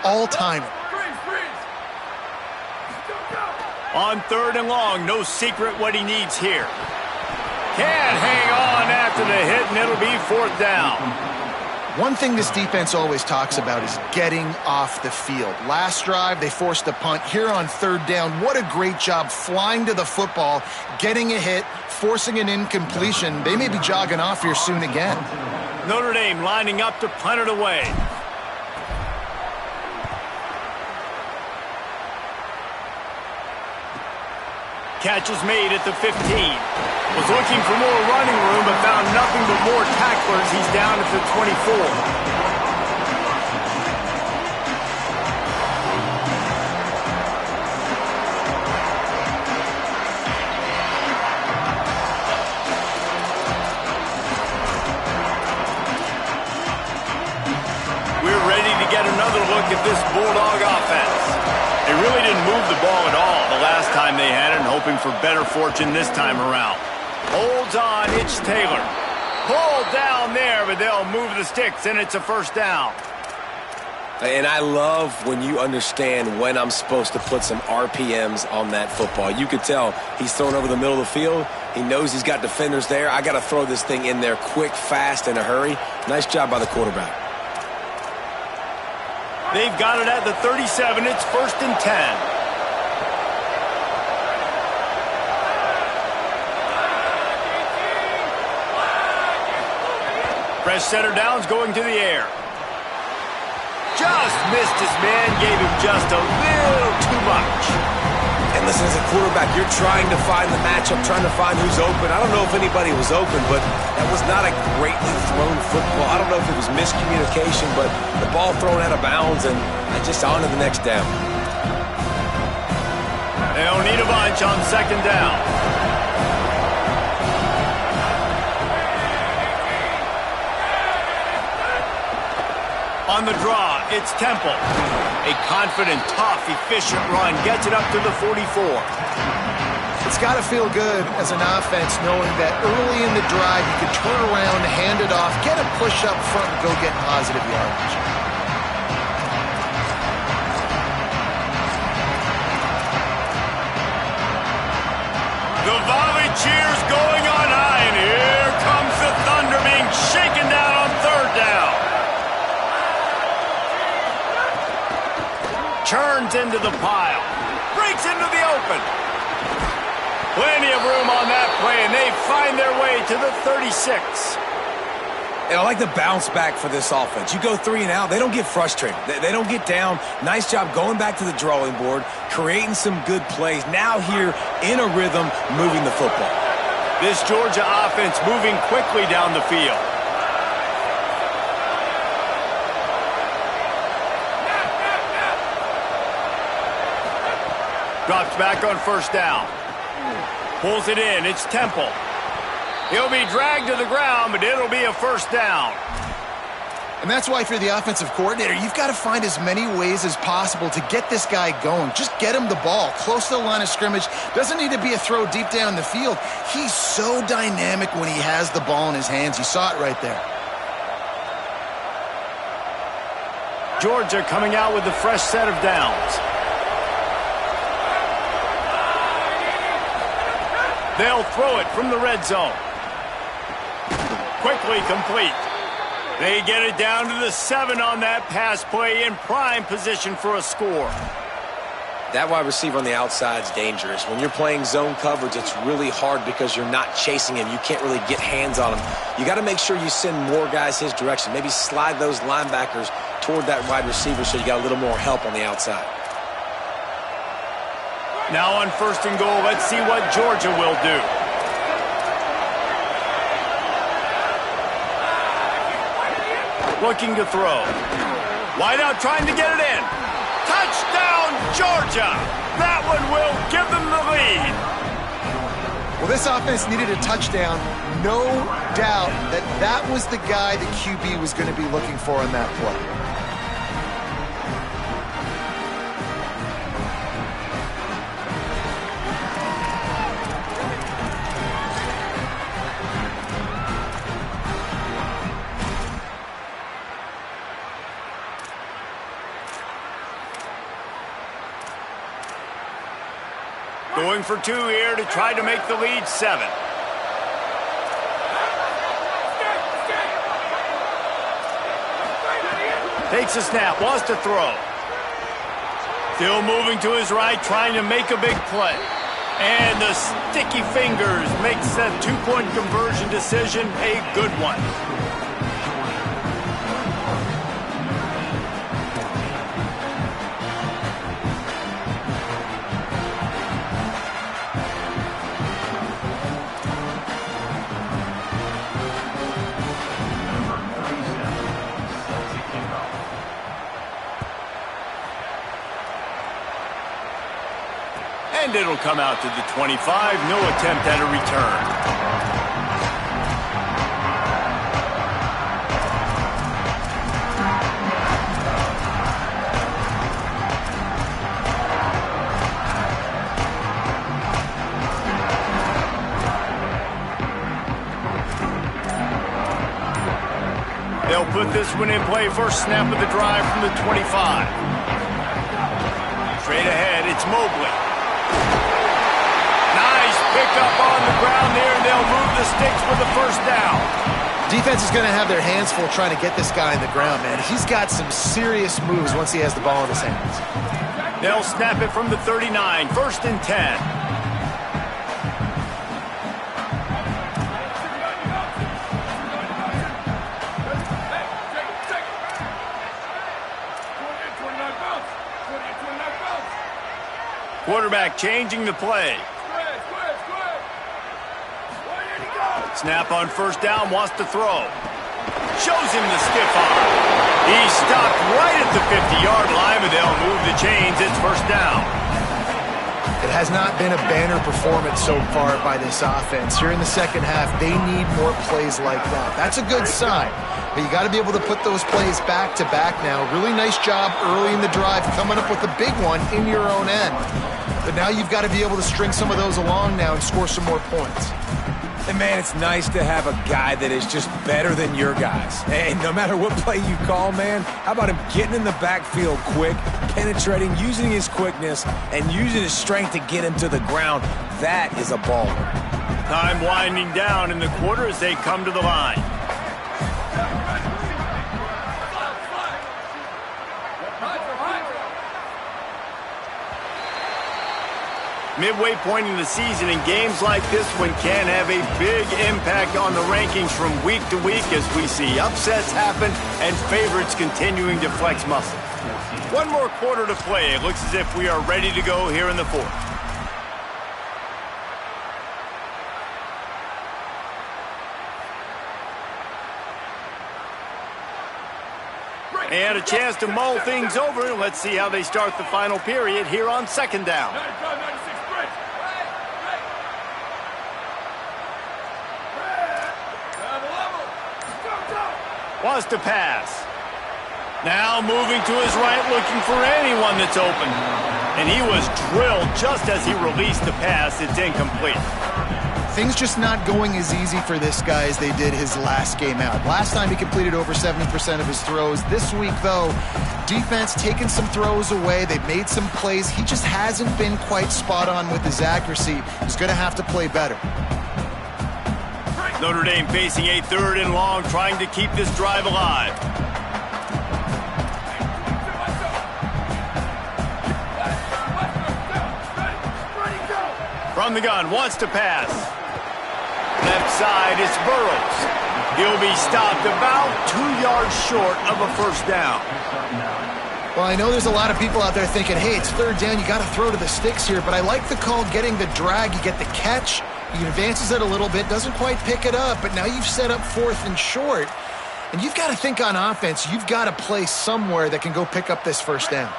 All-timer. On 3rd and long, no secret what he needs here. Can't hang on after the hit, and it'll be 4th down. One thing this defense always talks about is getting off the field. Last drive, they forced a punt. Here on 3rd down, what a great job flying to the football, getting a hit, forcing an incompletion. They may be jogging off here soon again. Notre Dame lining up to punt it away. Catch is made at the 15. Was looking for more running room, but found nothing but more tacklers. He's down at the 24. We're ready to get another look at this Bulldog offense. They really didn't move the ball at all the last time they had it, and hoping for better fortune this time around. Holds on, it's Taylor. Pulled down there, but they'll move the sticks, and it's a 1st down. And I love when you understand when I'm supposed to put some RPMs on that football. You could tell he's throwing over the middle of the field. He knows he's got defenders there. I got to throw this thing in there quick, fast, in a hurry. Nice job by the quarterback. They've got it at the 37. It's 1st and 10. Fresh center downs going to the air. Just missed his man, gave him just a little too much. And listen, as a quarterback, you're trying to find the matchup, trying to find who's open. I don't know if anybody was open, but that was not a greatly thrown football. I don't know if it was miscommunication, but the ball thrown out of bounds, and just on to the next down. They don't need a bunch on 2nd down. On the draw, it's Temple. A confident, tough, efficient run gets it up to the 44. It's got to feel good as an offense knowing that early in the drive you can turn around, hand it off, get a push up front, and go get positive yardage. The volley cheers going on high, and here comes the Thunder being shaken down on 3rd down. Churns into the pile. Breaks into the open. Plenty of room on that play, and they find their way to the 36. And I like the bounce back for this offense. You go 3 and out, they don't get frustrated. They don't get down. Nice job going back to the drawing board, creating some good plays. Now here in a rhythm, moving the football. This Georgia offense moving quickly down the field. Drops back on 1st down. Pulls it in. It's Temple. He'll be dragged to the ground, but it'll be a 1st down. And that's why if you're the offensive coordinator, you've got to find as many ways as possible to get this guy going. Just get him the ball close to the line of scrimmage. Doesn't need to be a throw deep down the field. He's so dynamic when he has the ball in his hands. You saw it right there. Georgia coming out with a fresh set of downs. They'll throw it from the red zone. Quickly complete. They get it down to the 7 on that pass play, in prime position for a score. That wide receiver on the outside is dangerous. When you're playing zone coverage, it's really hard because you're not chasing him. You can't really get hands on him. You got to make sure you send more guys his direction. Maybe slide those linebackers toward that wide receiver so you got a little more help on the outside. Now on 1st and goal, let's see what Georgia will do. Looking to throw. Wide out trying to get it in. Touchdown, Georgia! That one will give them the lead. Well, this offense needed a touchdown. No doubt that that was the guy the QB was going to be looking for on that play. Going for 2 here to try to make the lead 7. Takes a snap, wants to throw. Still moving to his right, trying to make a big play. And the sticky fingers makes that 2-point conversion decision a good one. And it'll come out to the 25. No attempt at a return. They'll put this one in play. First snap of the drive from the 25. Straight ahead, it's Mobley. Nice pickup on the ground there, and they'll move the sticks for the first down. Defense is going to have their hands full trying to get this guy in the ground, man. He's got some serious moves once he has the ball in his hands. They'll snap it from the 39, 1st and 10. Quarterback changing the play. Snap on first down, wants to throw. Shows him the stiff arm. He stopped right at the 50-yard line, but they'll move the chains. It's first down. It has not been a banner performance so far by this offense. Here in the second half, they need more plays like that. That's a good sign, but you got to be able to put those plays back to back now. Really nice job early in the drive, coming up with a big one in your own end. But now you've got to be able to string some of those along now and score some more points. And, man, it's nice to have a guy that is just better than your guys. And no matter what play you call, man, how about him getting in the backfield quick, penetrating, using his quickness, and using his strength to get him to the ground? That is a baller. Time winding down in the quarter as they come to the line. Midway point in the season, and games like this one can have a big impact on the rankings from week to week as we see upsets happen and favorites continuing to flex muscle. One more quarter to play. It looks as if we are ready to go here in the 4th. And a chance to mull things over. Let's see how they start the final period here on 2nd down. Wants to pass. Now moving to his right, looking for anyone that's open. And he was drilled just as he released the pass. It's incomplete. Things just not going as easy for this guy as they did his last game out. Last time he completed over 70% of his throws. This week, though, defense taking some throws away. They've made some plays. He just hasn't been quite spot on with his accuracy. He's going to have to play better. Notre Dame facing a 3rd and long, trying to keep this drive alive. From the gun, wants to pass. Left side, it's Burrows. He'll be stopped about 2 yards short of a first down. Well, I know there's a lot of people out there thinking, hey, it's 3rd down, you got to throw to the sticks here, but I like the call getting the drag. You get the catch. He advances it a little bit, doesn't quite pick it up, but now you've set up 4th and short. And you've got to think on offense, you've got to play somewhere that can go pick up this first down.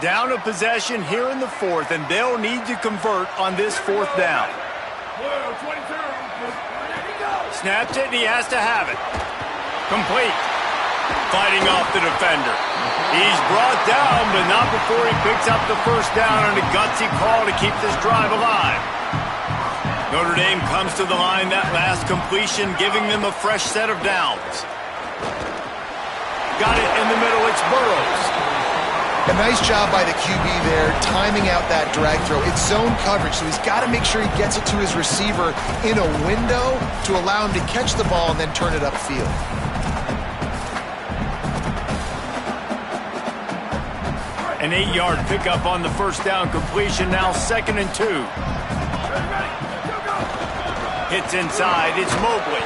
Down a possession here in the fourth, and they'll need to convert on this fourth down. Snaps it, and he has to have it. Complete. Fighting off the defender. He's brought down, but not before he picks up the first down on a gutsy call to keep this drive alive. Notre Dame comes to the line that last completion, giving them a fresh set of downs. Got it in the middle, it's Burrows. A nice job by the QB there, timing out that drag throw. It's zone coverage, so he's got to make sure he gets it to his receiver in a window to allow him to catch the ball and then turn it upfield. An 8-yard pickup on the first down completion, now 2nd and 2. Hits inside, it's Mobley.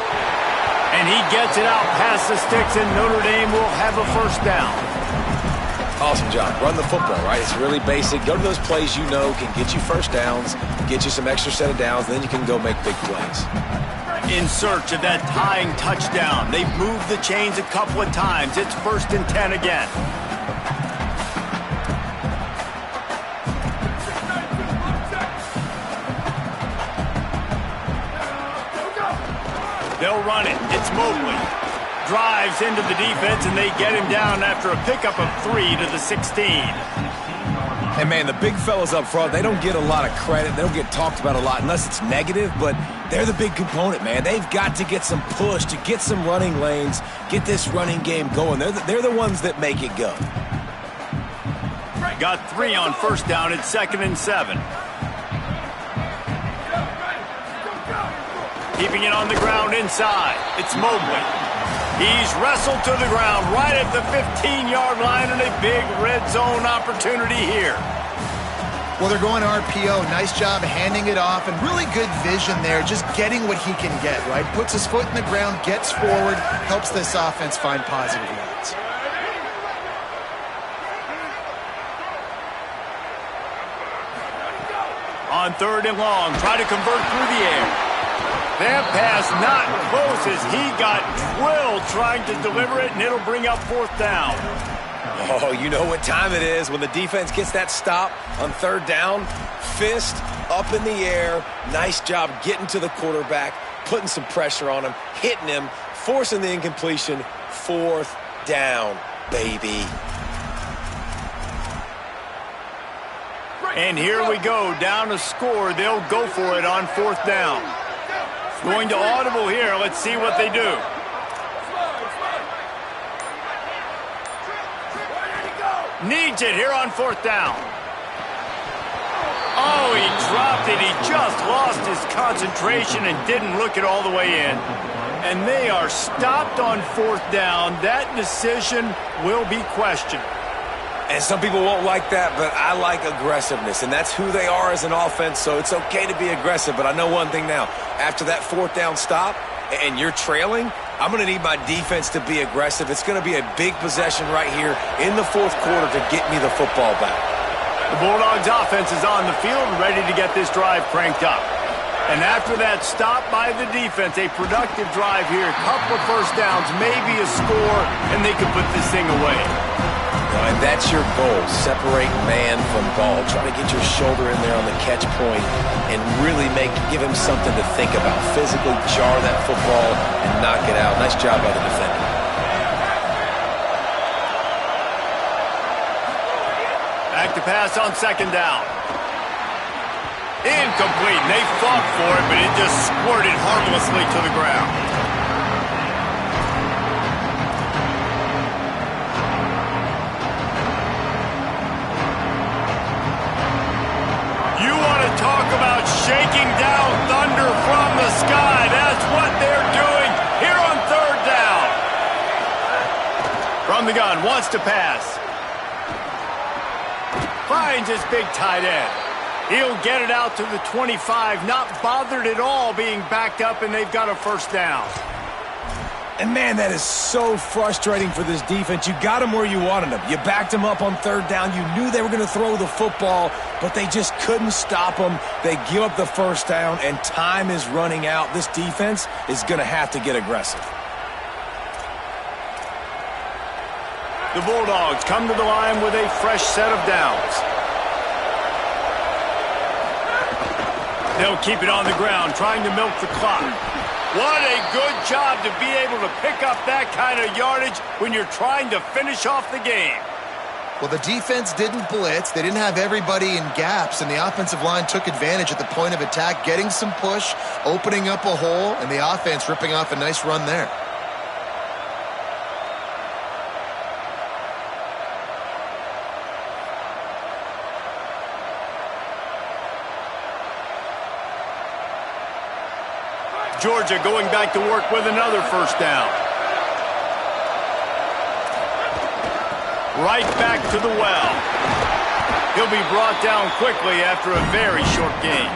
And he gets it out past the sticks, and Notre Dame will have a first down. Awesome job. Run the football, right? It's really basic. Go to those plays you know can get you first downs, get you some extra set of downs, and then you can go make big plays. In search of that tying touchdown. They've moved the chains a couple of times. It's 1st and 10 again. They'll run it. It's Mobley. Drives into the defense, and they get him down after a pickup of 3 to the 16. And, man, the big fellas up front, they don't get a lot of credit. They don't get talked about a lot unless it's negative, but they're the big component, man. They've got to get some push, to get some running lanes, get this running game going. They're the ones that make it go. Got 3 on first down. It's 2nd and 7. Keeping it on the ground inside. It's Mobley. He's wrestled to the ground right at the 15-yard line, and a big red zone opportunity here. Well, they're going RPO. Nice job handing it off, and really good vision there, just getting what he can get, right? Puts his foot in the ground, gets forward, helps this offense find positive yards. On 3rd and long, try to convert through the air. That pass not close as he got drilled trying to deliver it, and it'll bring up 4th down. Oh, you know what time it is when the defense gets that stop on 3rd down. Fist up in the air. Nice job getting to the quarterback, putting some pressure on him, hitting him, forcing the incompletion. 4th down, baby. And here we go, down a score. They'll go for it on 4th down. Going to audible here. Let's see what they do. Needs it here on 4th down. Oh, he dropped it. He just lost his concentration and didn't look it all the way in. And they are stopped on 4th down. That decision will be questioned. And some people won't like that, but I like aggressiveness, and that's who they are as an offense, so it's okay to be aggressive. But I know one thing now. After that 4th down stop and you're trailing, I'm going to need my defense to be aggressive. It's going to be a big possession right here in the 4th quarter to get me the football back. The Bulldogs offense is on the field and ready to get this drive cranked up. And after that stop by the defense, a productive drive here, a couple of first downs, maybe a score, and they can put this thing away. And that's your goal, separate man from ball. Try to get your shoulder in there on the catch point and really give him something to think about. Physically jar that football and knock it out. Nice job by the defender. Back to pass on 2nd down. Incomplete. They fought for it, but it just squirted harmlessly to the ground. Talk about shaking down thunder from the sky. That's what they're doing here on 3rd down. From the gun, wants to pass. Finds his big tight end. He'll get it out to the 25, not bothered at all being backed up, and they've got a first down. And, man, that is so frustrating for this defense. You got them where you wanted them. You backed them up on 3rd down. You knew they were going to throw the football, but they just couldn't stop them. They give up the first down, and time is running out. This defense is going to have to get aggressive. The Bulldogs come to the line with a fresh set of downs. They'll keep it on the ground, trying to milk the clock. What a good job to be able to pick up that kind of yardage when you're trying to finish off the game. Well, the defense didn't blitz. They didn't have everybody in gaps, and the offensive line took advantage at the point of attack, getting some push, opening up a hole, and the offense ripping off a nice run there. Georgia going back to work with another first down. Right back to the well. He'll be brought down quickly after a very short game.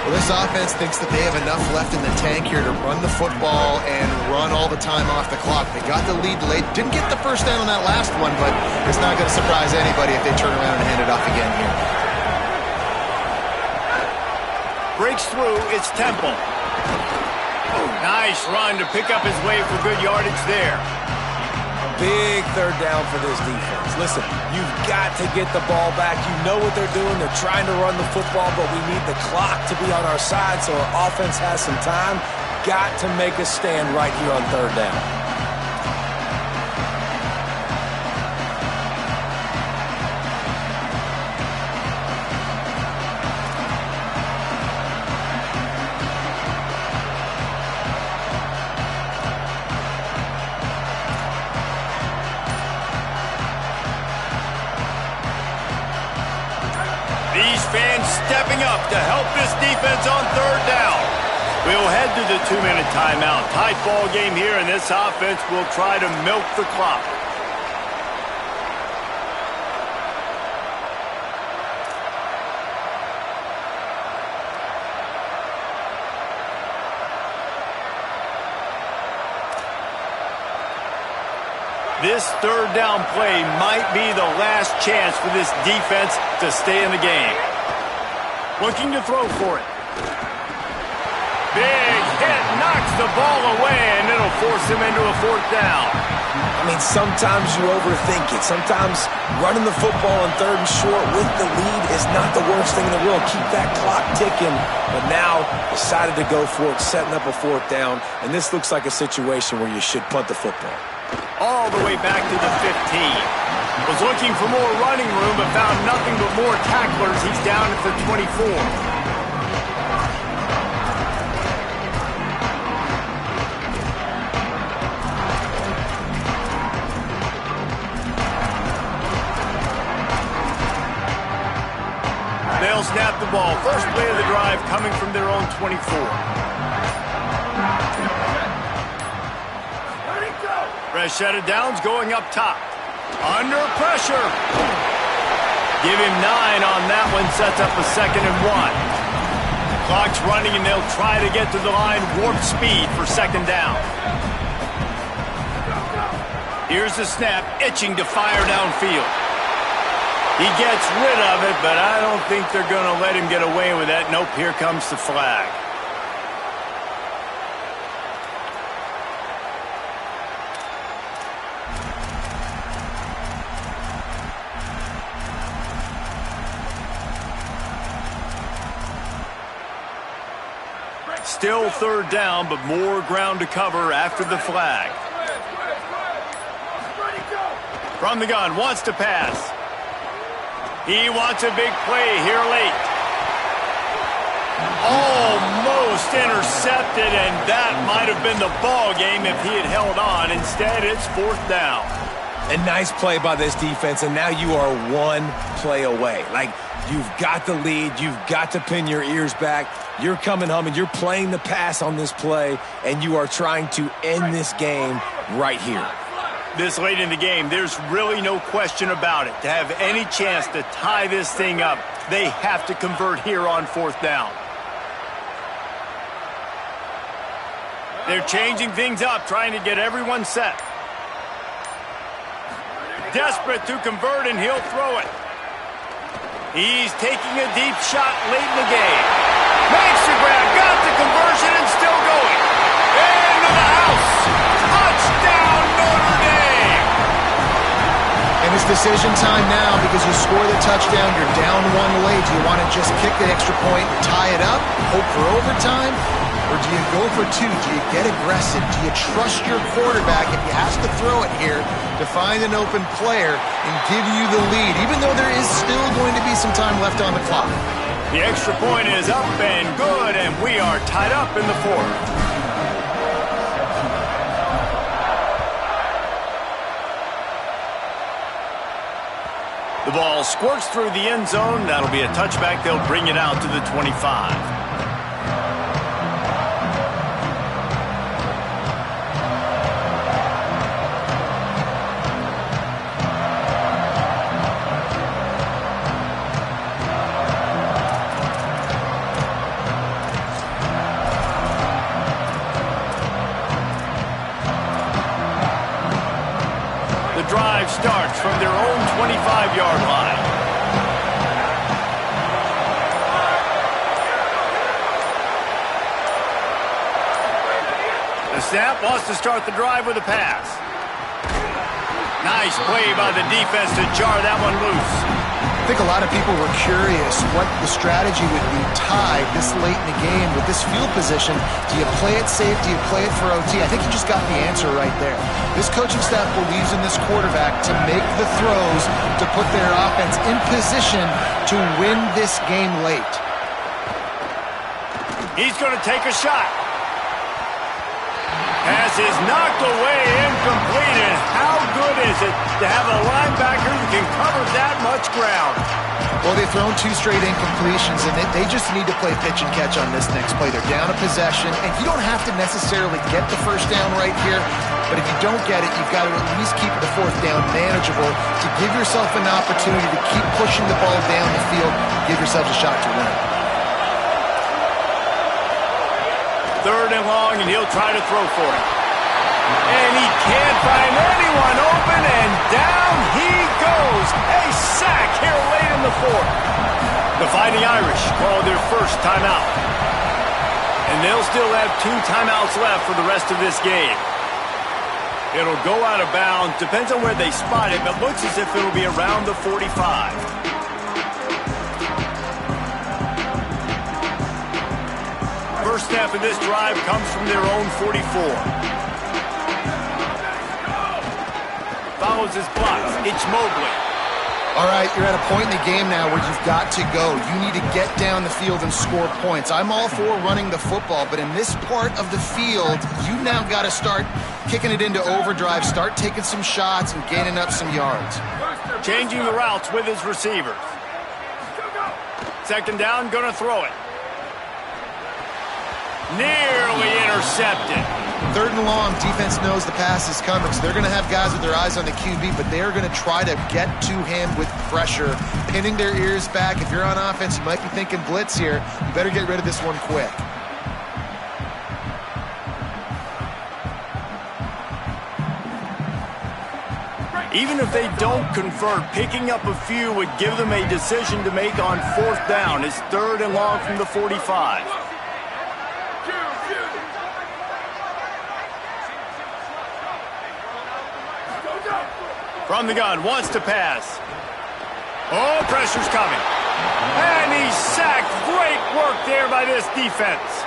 Well, this offense thinks that they have enough left in the tank here to run the football and run all the time off the clock. They got the lead late. Didn't get the first down on that last one, but it's not going to surprise anybody if they turn around and hand it off again here. Breaks through, it's Temple. Nice run to pick up his way for good yardage there. Big third down for this defense. Listen, you've got to get the ball back. You know what they're doing. They're trying to run the football, but we need the clock to be on our side so our offense has some time. Got to make a stand right here on third down. These fans stepping up to help this defense on third down. We'll head to the 2-minute timeout. Tight ball game here, and this offense will try to milk the clock. This third down play might be the last chance for this defense to stay in the game. Looking to throw for it. Big hit, knocks the ball away, and it'll force him into a fourth down. I mean, sometimes you overthink it. Sometimes running the football on third and short with the lead is not the worst thing in the world. Keep that clock ticking. But now decided to go for it, setting up a fourth down. And this looks like a situation where you should punt the football. All the way back to the 15. Was looking for more running room, but found nothing but more tacklers. He's down at the 24. They'll snap the ball. First play of the drive coming from their own 24. Fresh set of downs going up top. Under pressure. Give him 9 on that one. Sets up a 2nd and 1. Clock's running, and they'll try to get to the line. Warp speed for 2nd down. Here's the snap. Itching to fire downfield. He gets rid of it, but I don't think they're going to let him get away with that. Nope, here comes the flag. Still third down, but more ground to cover after the flag. From the gun, wants to pass. He wants a big play here late. Almost intercepted, and that might have been the ball game if he had held on. Instead, it's 4th down. A nice play by this defense, and now you are 1 play away. Like, you've got the lead. You've got to pin your ears back. You're coming home, and you're playing the pass on this play, and you are trying to end this game right here. This late in the game, there's really no question about it. To have any chance to tie this thing up, they have to convert here on 4th down. They're changing things up, trying to get everyone set. Desperate to convert, and he'll throw it. He's taking a deep shot late in the game. Makes the grab, got the conversion, and still going. Into the house. Touchdown, Notre Dame. decision time now because you score the touchdown, you're down one late. Do you want to just kick the extra point and tie it up, hope for overtime? Or do you go for two? Do you get aggressive? Do you trust your quarterback if he has to throw it here to find an open player and give you the lead, even though there is still going to be some time left on the clock? The extra point is up and good, and we are tied up in the fourth. The ball squirts through the end zone. That'll be a touchback. They'll bring it out to the 25. Drive starts from their own 25-yard line. The snap wants to start the drive with a pass. Nice play by the defense to jar that one loose. I think a lot of people were curious what the strategy would be tied this late in the game with this field position. Do you play it safe? Do you play it for OT? I think you just got the answer right there. This coaching staff believes in this quarterback to make the throws to put their offense in position to win this game late. He's going to take a shot. Pass is knocked away, incomplete, and how good is it to have a linebacker who can cover that much ground? Well, they've thrown two straight incompletions, and they just need to play pitch and catch on this next play. They're down a possession, and you don't have to necessarily get the first down right here, but if you don't get it, you've got to at least keep the fourth down manageable to give yourself an opportunity to keep pushing the ball down the field, give yourselves a shot to win. Third and long, and he'll try to throw for it. And he can't find anyone open, and down he goes. A sack here late in the fourth. The Fighting Irish call their first timeout. And they'll still have 2 timeouts left for the rest of this game. It'll go out of bounds. Depends on where they spot it, but looks as if it'll be around the 45. First snap of this drive comes from their own 44. Follows his blocks. It's Mobley. All right, you're at a point in the game now where you've got to go. You need to get down the field and score points. I'm all for running the football, but in this part of the field, you now got to start kicking it into overdrive, start taking some shots and gaining up some yards. Changing the routes with his receivers. Second down, gonna throw it. Nearly intercepted. Third and long, defense knows the pass is coming, so they're going to have guys with their eyes on the QB, but they're going to try to get to him with pressure, pinning their ears back. If you're on offense, you might be thinking blitz here. You better get rid of this one quick. Even if they don't convert, picking up a few would give them a decision to make on fourth down. It's third and long from the 45. From the gun, wants to pass. Oh, pressure's coming. And he's sacked. Great work there by this defense.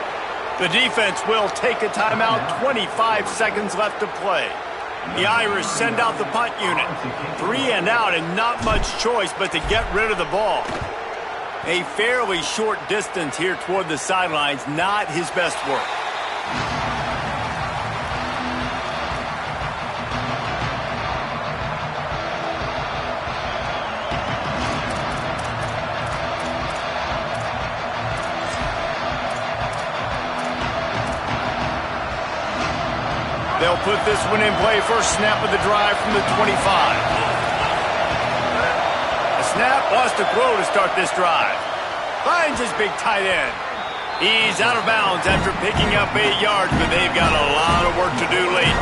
The defense will take a timeout. 25 seconds left to play. The Irish send out the punt unit. 3 and out and not much choice but to get rid of the ball. A fairly short distance here toward the sidelines. Not his best work. They'll put this one in play. First snap of the drive from the 25. A snap, wants to throw to start this drive. Finds his big tight end. He's out of bounds after picking up 8 yards, but they've got a lot of work to do late.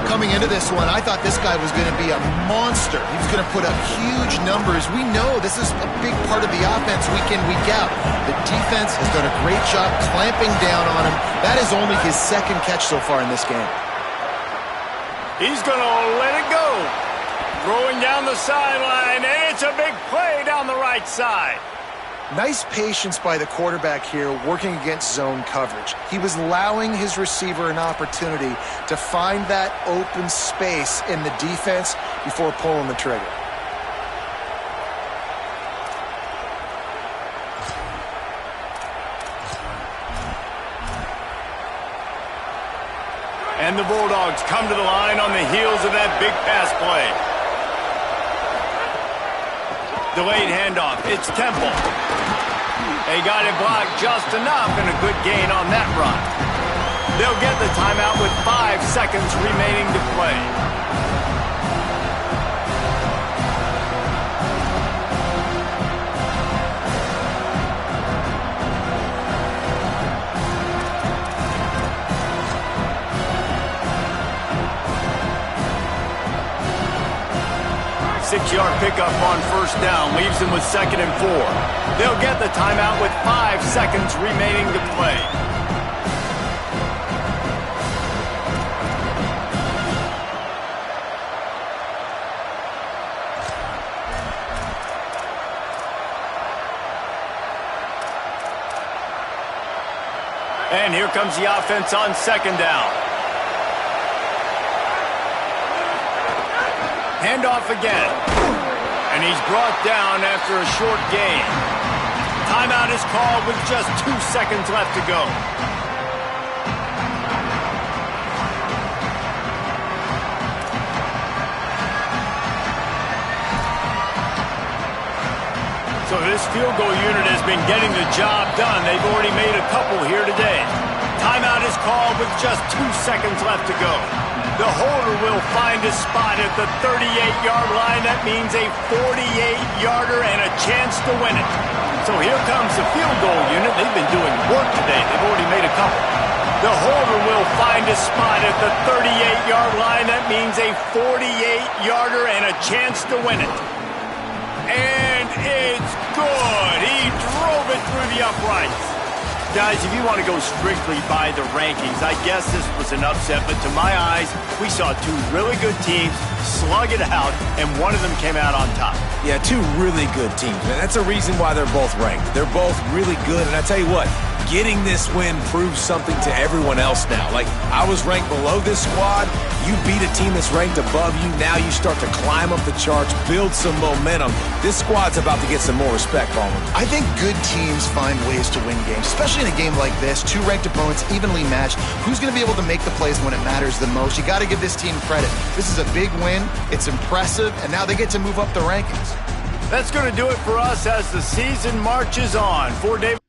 Coming into this one, I thought this guy was going to be a monster. He was going to put up huge numbers. We know this is a big part of the offense week in, week out. The defense has done a great job clamping down on him. That is only his second catch so far in this game. He's going to let it go. Throwing down the sideline, and it's a big play down the right side. Nice patience by the quarterback here, working against zone coverage. He was allowing his receiver an opportunity to find that open space in the defense before pulling the trigger. And the Bulldogs come to the line on the heels of that big pass play. Delayed handoff. It's Temple. They got it blocked just enough, and a good gain on that run. They'll get the timeout with 5 seconds remaining to play. Six-yard pickup on first down leaves them with 2nd and 4. They'll get the timeout with 5 seconds remaining to play. And here comes the offense on 2nd down. Handoff again. And he's brought down after a short gain. Timeout is called with just 2 seconds left to go. So this field goal unit has been getting the job done. They've already made a couple here today. Timeout is called with just 2 seconds left to go. The holder will find a spot at the 38-yard line. That means a 48-yarder and a chance to win it. So here comes the field goal unit. They've been doing work today. They've already made a couple. The holder will find a spot at the 38-yard line. That means a 48-yarder and a chance to win it. And it's good. He drove it through the uprights. Guys, if you want to go strictly by the rankings, I guess this was an upset, but to my eyes, we saw 2 really good teams slug it out, and one of them came out on top. Yeah, 2 really good teams, man. That's a reason why they're both ranked. They're both really good, and I tell you what, getting this win proves something to everyone else now. Like, I was ranked below this squad. You beat a team that's ranked above you. Now you start to climb up the charts, build some momentum. This squad's about to get some more respect, Palmer. I think good teams find ways to win games, especially in a game like this. 2 ranked opponents, evenly matched. Who's going to be able to make the plays when it matters the most? You got to give this team credit. This is a big win. It's impressive, and now they get to move up the rankings. That's going to do it for us as the season marches on. For David.